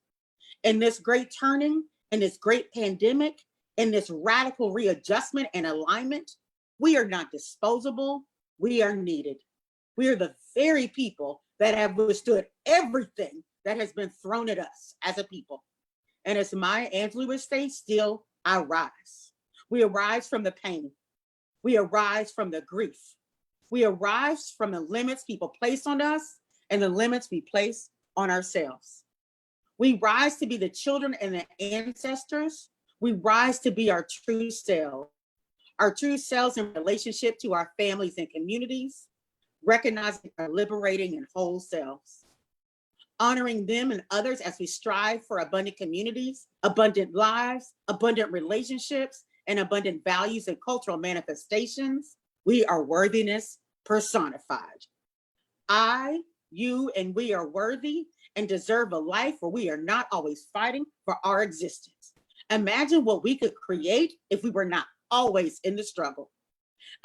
In this great turning, in this great pandemic, in this radical readjustment and alignment, we are not disposable, we are needed. We are the very people that have withstood everything that has been thrown at us as a people. And as Maya Angelou would say, still I rise. We arise from the pain. We arise from the grief. We arise from the limits people place on us and the limits we place on ourselves. We rise to be the children and the ancestors. We rise to be our true selves in relationship to our families and communities, recognizing our liberating and whole selves, honoring them and others as we strive for abundant communities, abundant lives, abundant relationships, and abundant values and cultural manifestations. We are worthiness personified. I, you, and we are worthy and deserve a life where we are not always fighting for our existence. Imagine what we could create if we were not always in the struggle.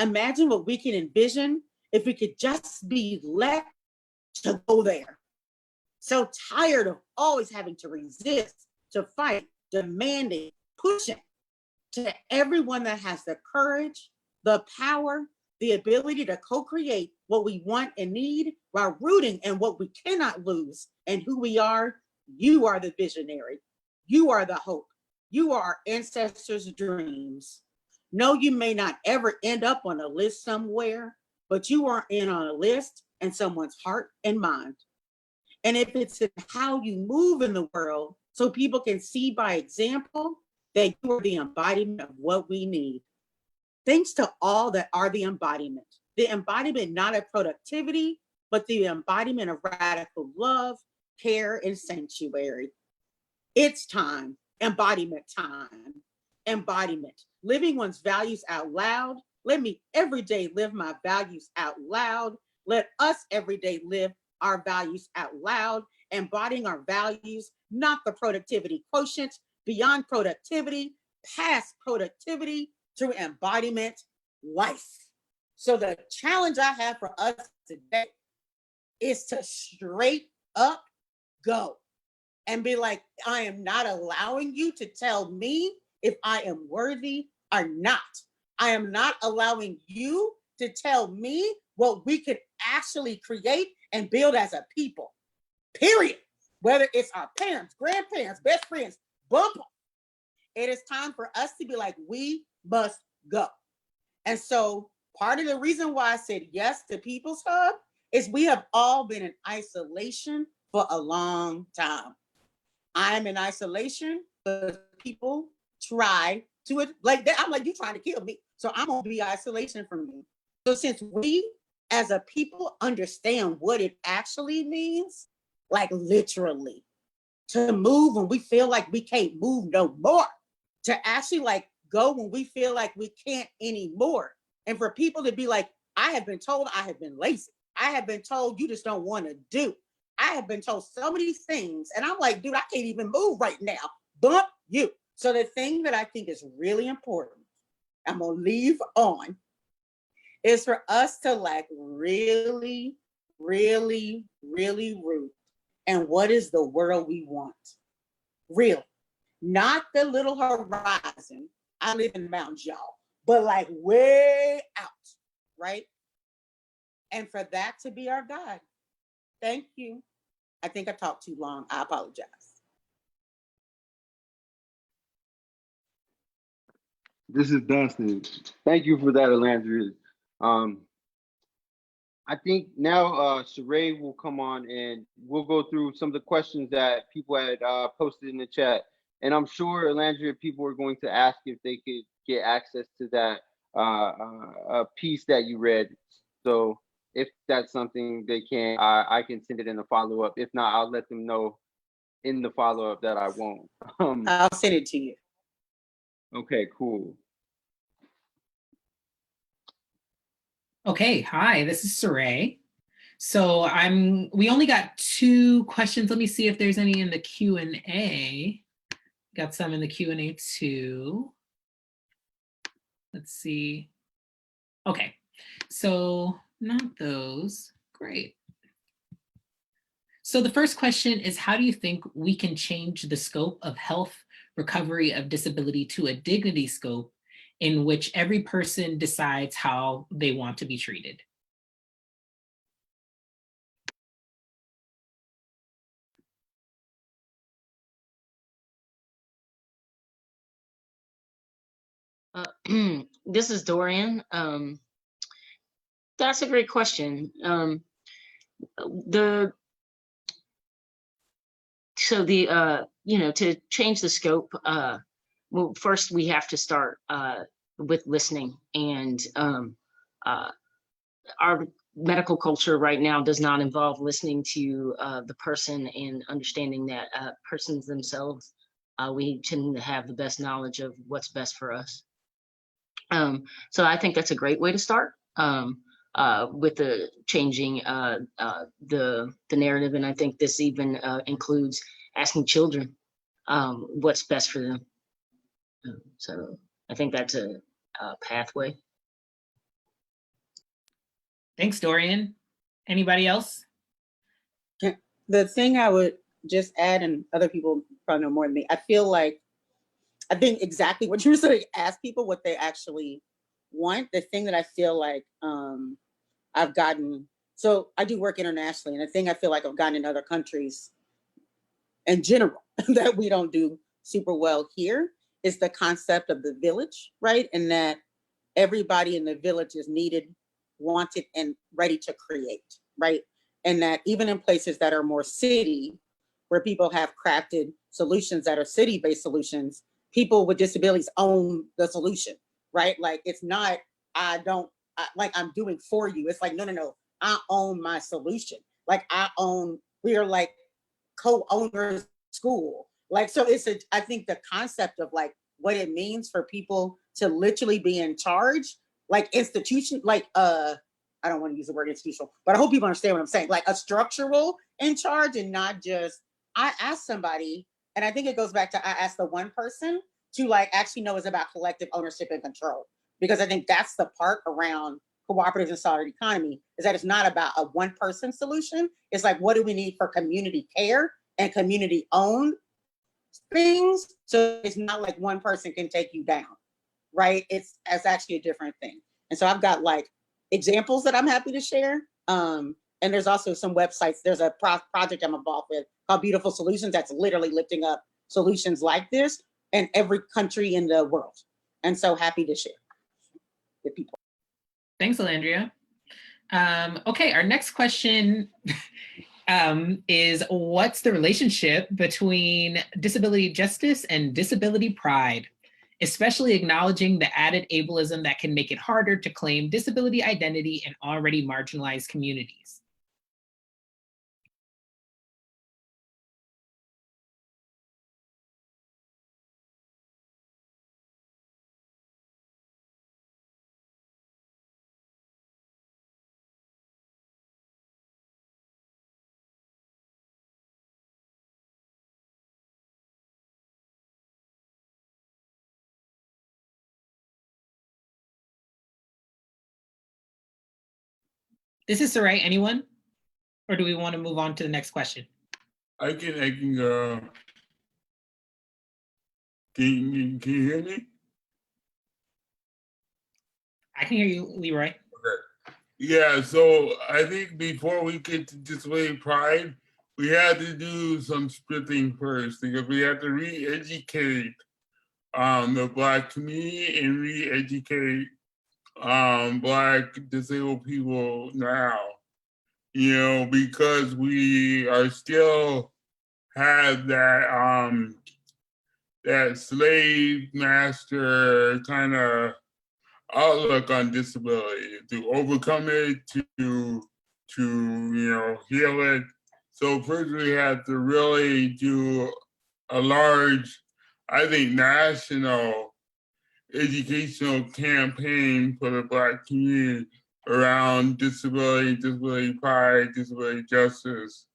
Imagine what we can envision if we could just be let to go there. So tired of always having to resist, to fight, demanding, pushing. To everyone that has the courage, the power, the ability to co-create what we want and need while rooting in what we cannot lose and who we are, you are the visionary. You are the hope. You are our ancestors' dreams. No, you may not ever end up on a list somewhere, but you are in on a list in someone's heart and mind. And if it's in how you move in the world, so people can see by example that you are the embodiment of what we need. Thanks to all that are the embodiment not of productivity, but the embodiment of radical love, care, and sanctuary. It's time, embodiment time, embodiment, living one's values out loud. Let me every day live my values out loud. Let us every day live our values out loud, embodying our values, not the productivity quotient, beyond productivity, past productivity, to embodiment life. So the challenge I have for us today is to straight up go and be like, I am not allowing you to tell me if I am worthy or not. I am not allowing you to tell me what we could actually create and build as a people, period. Whether it's our parents, grandparents, best friends, bump them. It is time for us to be like, we must go. And so part of the reason why I said yes to People's Hub is we have all been in isolation for a long time. I'm in isolation, but people try to, like that. I'm like, you trying to kill me. So I'm gonna be isolation from me. So since we as a people understand what it actually means, like literally, to move when we feel like we can't move no more, to actually like go when we feel like we can't anymore. And for people to be like, I have been told I have been lazy. I have been told you just don't want to do. I have been told so many things. And I'm like, dude, I can't even move right now. Bump you. So the thing that I think is really important, I'm going to leave on, is for us to like really, really, really root. And what is the world we want? Real. Not the little horizon. I live in the mountains, y'all, but like way out, right? And for that to be our guide. Thank you. I think I talked too long. I apologize. This is Dustin. Thank you for that, Elandria. I think now Cyree will come on and we'll go through some of the questions that people had posted in the chat. And I'm sure, Elandria, people are going to ask if they could get access to that piece that you read. So if that's something they can, I can send it in a follow-up. If not, I'll let them know in the follow-up that I won't. I'll send it to you. Okay, cool. Okay, hi, this is Cyree. So we only got 2 questions. Let me see if there's any in the Q&A. Got some in the Q&A too. Let's see. Okay, so not those. Great. So the first question is, how do you think we can change the scope of health recovery of disability to a dignity scope in which every person decides how they want to be treated? This is Dorian. That's a great question. To change the scope, well, first we have to start with listening, and our medical culture right now does not involve listening to the person and understanding that persons themselves, we tend to have the best knowledge of what's best for us. So I think that's a great way to start with the changing the narrative, and I think this even includes asking children what's best for them. So I think that's a pathway. Thanks, Dorian. Anybody else? The thing I would just add, and other people probably know more than me, I think exactly what you were saying, ask people what they actually want. The thing that I feel like I've gotten, so I do work internationally, and the thing I feel like I've gotten in other countries in general that we don't do super well here is the concept of the village, right? And that everybody in the village is needed, wanted, and ready to create, right? And that even in places that are more city, where people have crafted solutions that are city-based solutions, people with disabilities own the solution, right? Like, it's not, I'm doing for you. It's like, no, I own my solution. Like, we are like co-owners school. Like, so I think the concept of like what it means for people to literally be in charge, like institution, like, I don't want to use the word institutional, but I hope people understand what I'm saying. Like a structural in charge, and not just, I ask somebody, and I think it goes back to, I ask the one person to like actually know it's about collective ownership and control. Because I think that's the part around cooperative and solidarity economy, is that it's not about a one person solution. It's like, what do we need for community care and community owned things? So it's not like one person can take you down, right? It's actually a different thing. And so I've got like examples that I'm happy to share. And there's also some websites. There's a project I'm involved with called Beautiful Solutions that's literally lifting up solutions like this in every country in the world. And so happy to share with people. Thanks, Elandria. Okay, our next question is, what's the relationship between disability justice and disability pride, especially acknowledging the added ableism that can make it harder to claim disability identity in already marginalized communities? This is Cyree. Anyone? Or do we want to move on to the next question? I can go. Can you hear me? I can hear you, Leroy. Okay. Yeah, so I think before we get to display pride, we had to do some scripting first, because we have to re-educate the Black community and re-educate Black disabled people now, because we are still have that that slave master kind of outlook on disability. To overcome it, to heal it. So first we have to really do a large, I think, national educational campaign for the Black community around disability, disability pride, disability justice,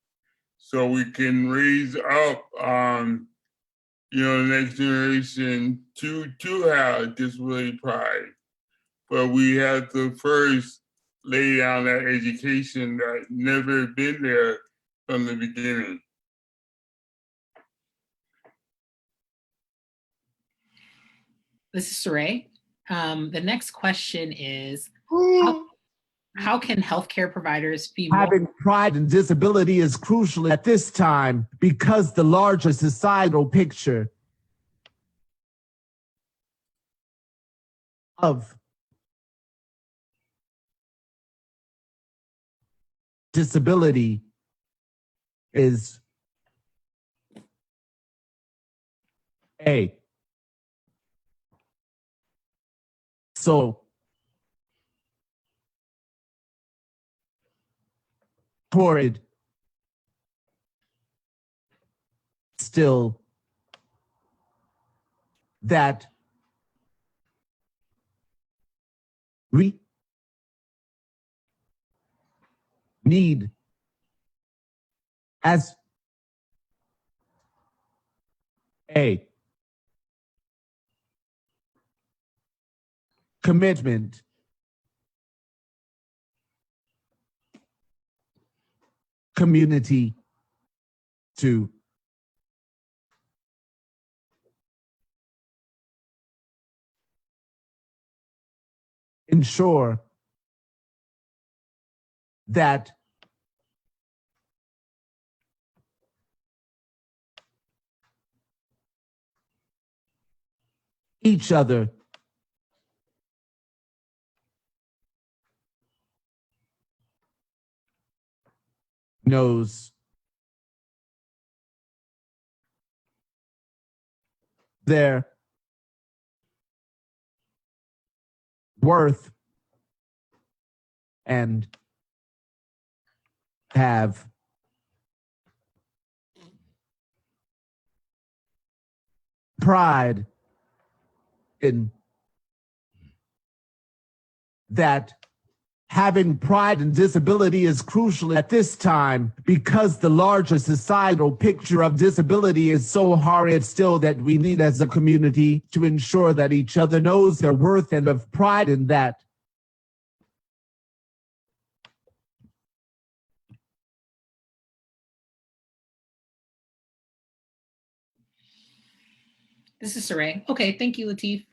so we can raise up, the next generation to have disability pride. But we have to first lay down that education that never been there from the beginning. This is Cyree. The next question is, how can healthcare providers be more— Having pride in disability is crucial at this time because the larger societal picture of disability is so horrid, still, that we need as a commitment community to ensure that each other knows their worth and have pride in that. Having pride in disability is crucial at this time because the larger societal picture of disability is so horrid still that we need as a community to ensure that each other knows their worth and have pride in that. This is Cyree. Okay, thank you, Lateef.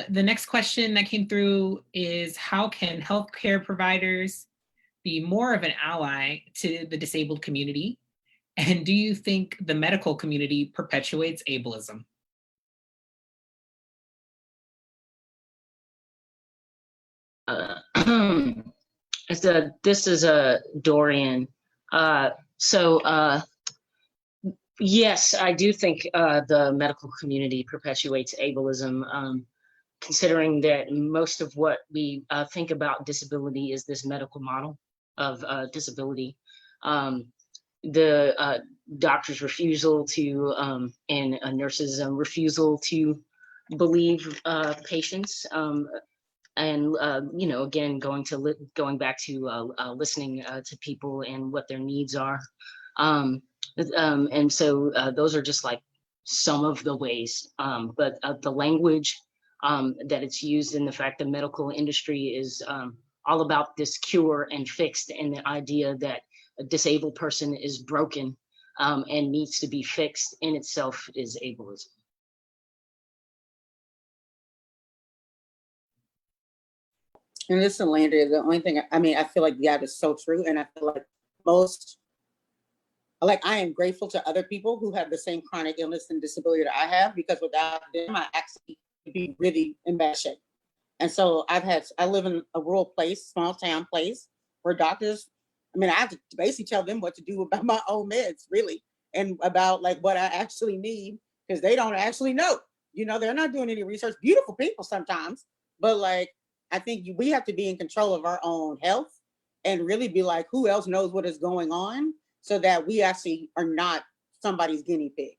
The next question that came through is, how can healthcare providers be more of an ally to the disabled community? And do you think the medical community perpetuates ableism? This is Dorian. Yes, I do think the medical community perpetuates ableism, considering that most of what we think about disability is this medical model of disability. The doctors' refusal to, and nurses' refusal to believe patients, and again, going back to listening to people and what their needs are. And so those are just like some of the ways, but the language that it's used in the fact the medical industry is all about this cure and fixed, and the idea that a disabled person is broken and needs to be fixed in itself is ableism. And this is Elandria. The only thing, I feel like that is so true. And I feel like I am grateful to other people who have the same chronic illness and disability that I have, because without them, I actually would be really in bad shape. And so I live in a rural place, small town place, where doctors, I have to basically tell them what to do about my own meds, really, and about like what I actually need, because they don't actually know. They're not doing any research. Beautiful people sometimes, but like, I think we have to be in control of our own health and really be like, who else knows what is going on, so that we actually are not somebody's guinea pig.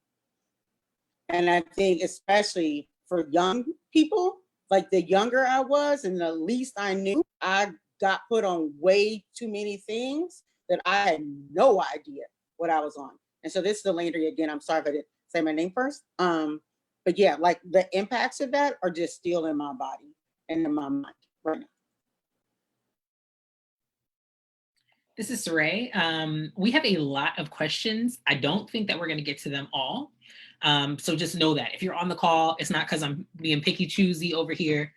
And I think especially for young people, like the younger I was and the least I knew, I got put on way too many things that I had no idea what I was on. And so this is Elandria again. I'm sorry if I didn't say my name first. But yeah, like the impacts of that are just still in my body and in my mind right now. This is Cyree. We have a lot of questions. I don't think that we're going to get to them all. So just know that if you're on the call, it's not because I'm being picky choosy over here.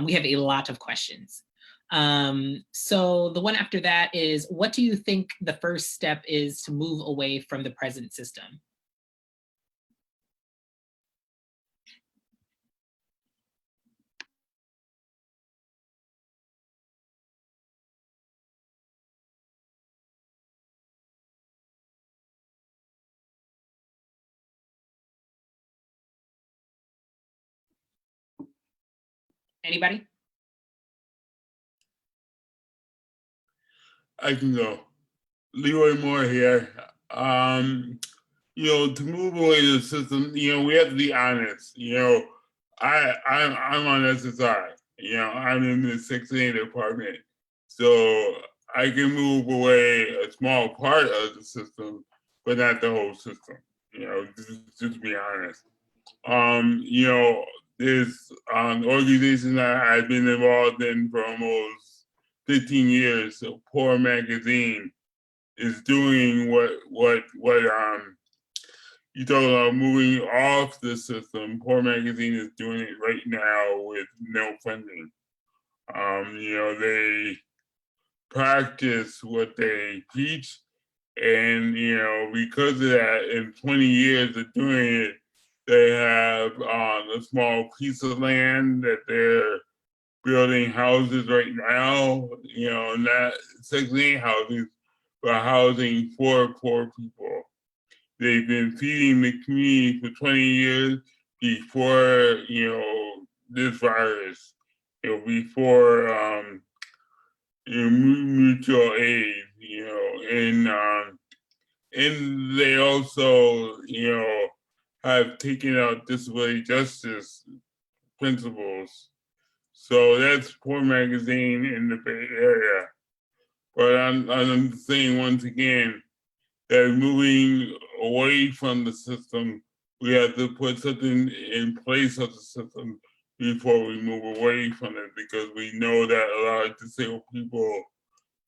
We have a lot of questions. So the one after that is, what do you think the first step is to move away from the present system? Anybody? I can go. Leroy Moore here. To move away the system, we have to be honest. I'm on SSI. I'm in the 6A department, so I can move away a small part of the system, but not the whole system. Just be honest. This organization that I've been involved in for almost 15 years, so Poor Magazine, is doing what you talk about moving off the system. Poor Magazine is doing it right now with no funding. They practice what they preach, and because of that, in 20 years of doing it, they have a small piece of land that they're building houses right now. Not Section 8 housing, but housing for poor people. They've been feeding the community for 20 years before, this virus, before mutual aid, and they also, have taken out disability justice principles. So that's Poor Magazine in the Bay Area. But I'm saying once again that moving away from the system, we have to put something in place of the system before we move away from it, because we know that a lot of disabled people,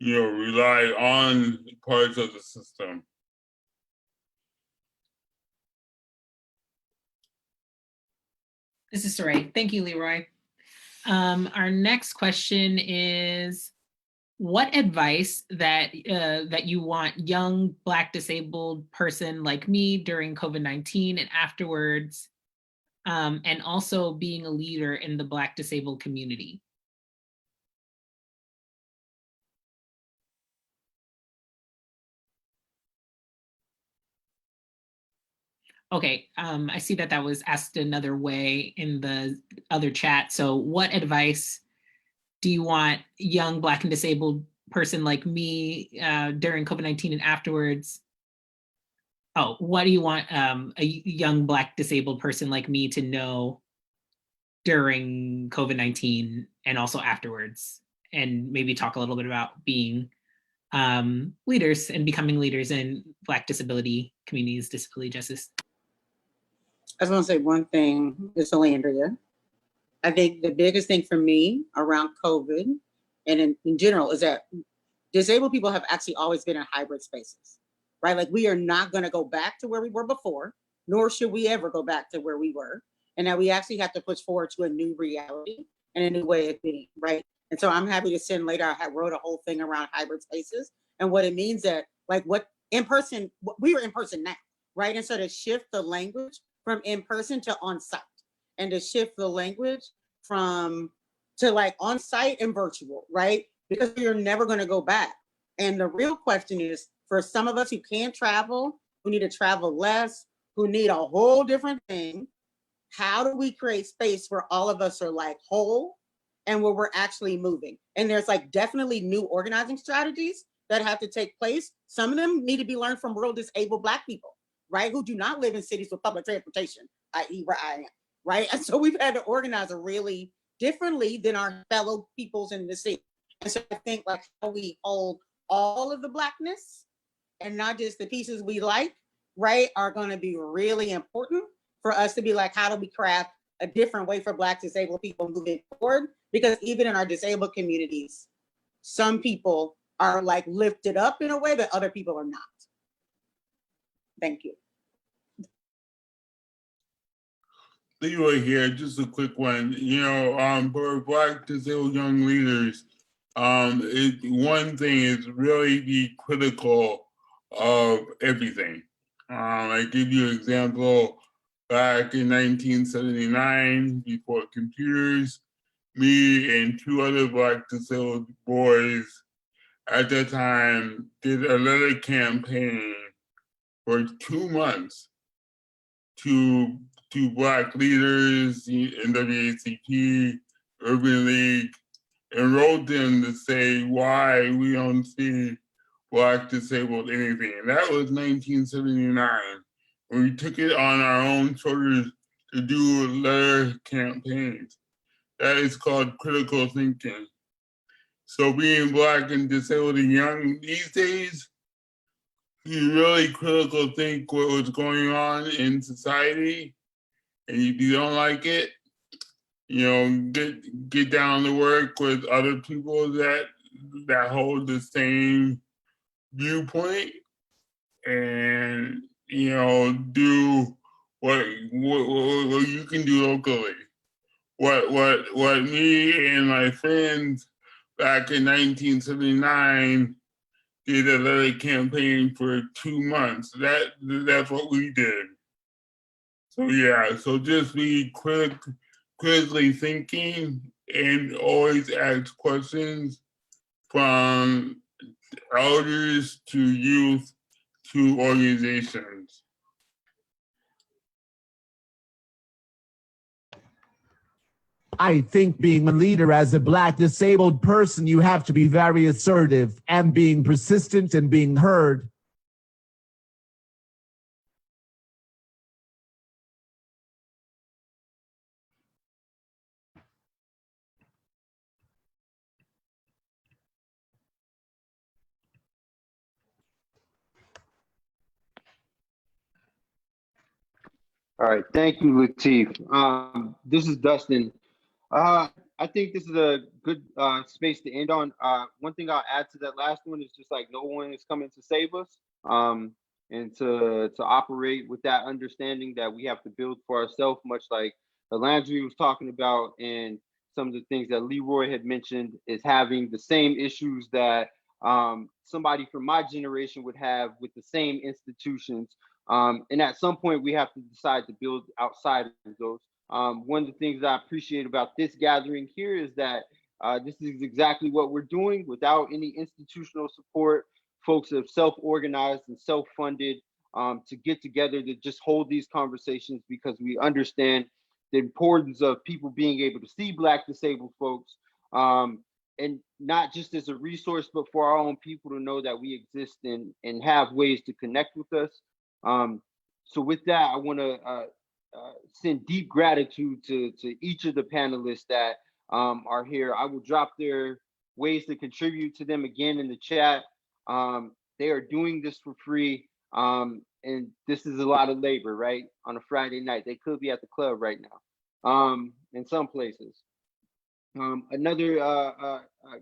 rely on parts of the system. This is Cyree. Thank you, Leroy. Our next question is, what advice that you want young Black disabled person like me during COVID-19 and afterwards, and also being a leader in the Black disabled community? Okay, I see that was asked another way in the other chat. So what advice do you want young Black and disabled person like me during COVID-19 and afterwards? Oh, what do you want a young Black disabled person like me to know during COVID-19 and also afterwards? And maybe talk a little bit about being leaders and becoming leaders in Black disability communities, disability justice. I just want to say one thing, this is Elandria. I think the biggest thing for me around COVID and in general is that disabled people have actually always been in hybrid spaces, right? Like we are not going to go back to where we were before, nor should we ever go back to where we were. And now we actually have to push forward to a new reality and a new way of being, right? And so I'm happy to send later, I wrote a whole thing around hybrid spaces and what it means that like what in person, we are in person now, right? And so to shift the language from in person to on site, and to shift the language from to like on site and virtual, right? Because you're never going to go back. And the real question is, for some of us who can't travel, who need to travel less, who need a whole different thing, how do we create space where all of us are like whole and where we're actually moving? And there's like definitely new organizing strategies that have to take place. Some of them need to be learned from rural disabled Black people, right? Who do not live in cities with public transportation, i.e. where I am, right? And so we've had to organize a really differently than our fellow peoples in the city. And so I think like how we hold all of the Blackness and not just the pieces we like, right, are going to be really important for us to be like, how do we craft a different way for Black disabled people moving forward? Because even in our disabled communities, some people are like lifted up in a way that other people are not. Thank you. Leroy here, just a quick one. You know, for Black disabled young leaders, one thing is really be critical of everything. I give you an example. Back in 1979, before computers, me and two other Black disabled boys at that time did a letter campaign for 2 months to Black leaders, the NAACP, Urban League, and wrote them to say why we don't see Black disabled anything. And that was 1979. And we took it on our own shoulders to do letter campaigns. That is called critical thinking. So being Black and disabled and young these days, you really critical think what was going on in society, and if you don't like it, you know, get down to work with other people that hold the same viewpoint, and you know, do what you can do locally. What me and my friends back in 1979 did a letter campaign for 2 months. That's what we did. So yeah, so just be critically thinking and always ask questions from elders to youth to organizations. I think being a leader as a Black disabled person, you have to be very assertive and being persistent and being heard. All right, thank you, Lateef. This is Dustin. I think this is a good space to end on. One thing I'll add to that last one is just like no one is coming to save us, and to operate with that understanding that we have to build for ourselves, much like Elandria was talking about, and some of the things that Leroy had mentioned is having the same issues that somebody from my generation would have with the same institutions. And at some point, we have to decide to build outside of those. One of the things I appreciate about this gathering here is that this is exactly what we're doing without any institutional support. Folks have self-organized and self-funded to get together to just hold these conversations because we understand the importance of people being able to see Black disabled folks, and not just as a resource, but for our own people to know that we exist and have ways to connect with us. So with that, I want to send deep gratitude to each of the panelists that are here. I will drop their ways to contribute to them again in the chat. They are doing this for free, and this is a lot of labor, right? On a Friday night, they could be at the club right now, in some places. Another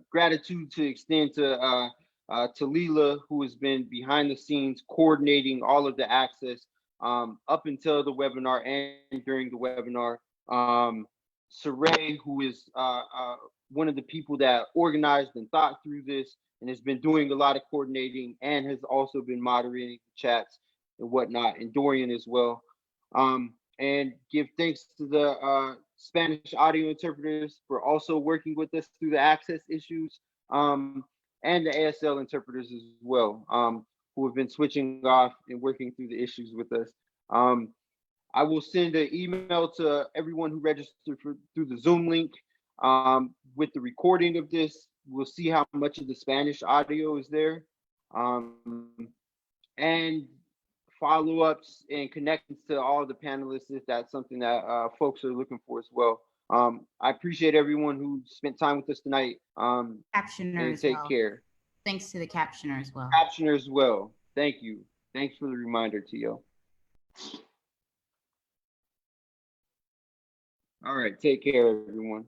gratitude to extend to Talila, who has been behind the scenes coordinating all of the access up until the webinar and during the webinar. Cyree, who is one of the people that organized and thought through this and has been doing a lot of coordinating and has also been moderating the chats and whatnot, and Dorian as well. And give thanks to the Spanish audio interpreters for also working with us through the access issues, and the ASL interpreters as well, who have been switching off and working through the issues with us. I will send an email to everyone who registered through the Zoom link with the recording of this. We'll see how much of the Spanish audio is there. And follow-ups and connections to all the panelists if that's something that folks are looking for as well. I appreciate everyone who spent time with us tonight. Captioner And as take well. care. Thanks to the captioner as well. Captioner as well. Thank you. Thanks for the reminder, Tio. All right, take care, everyone.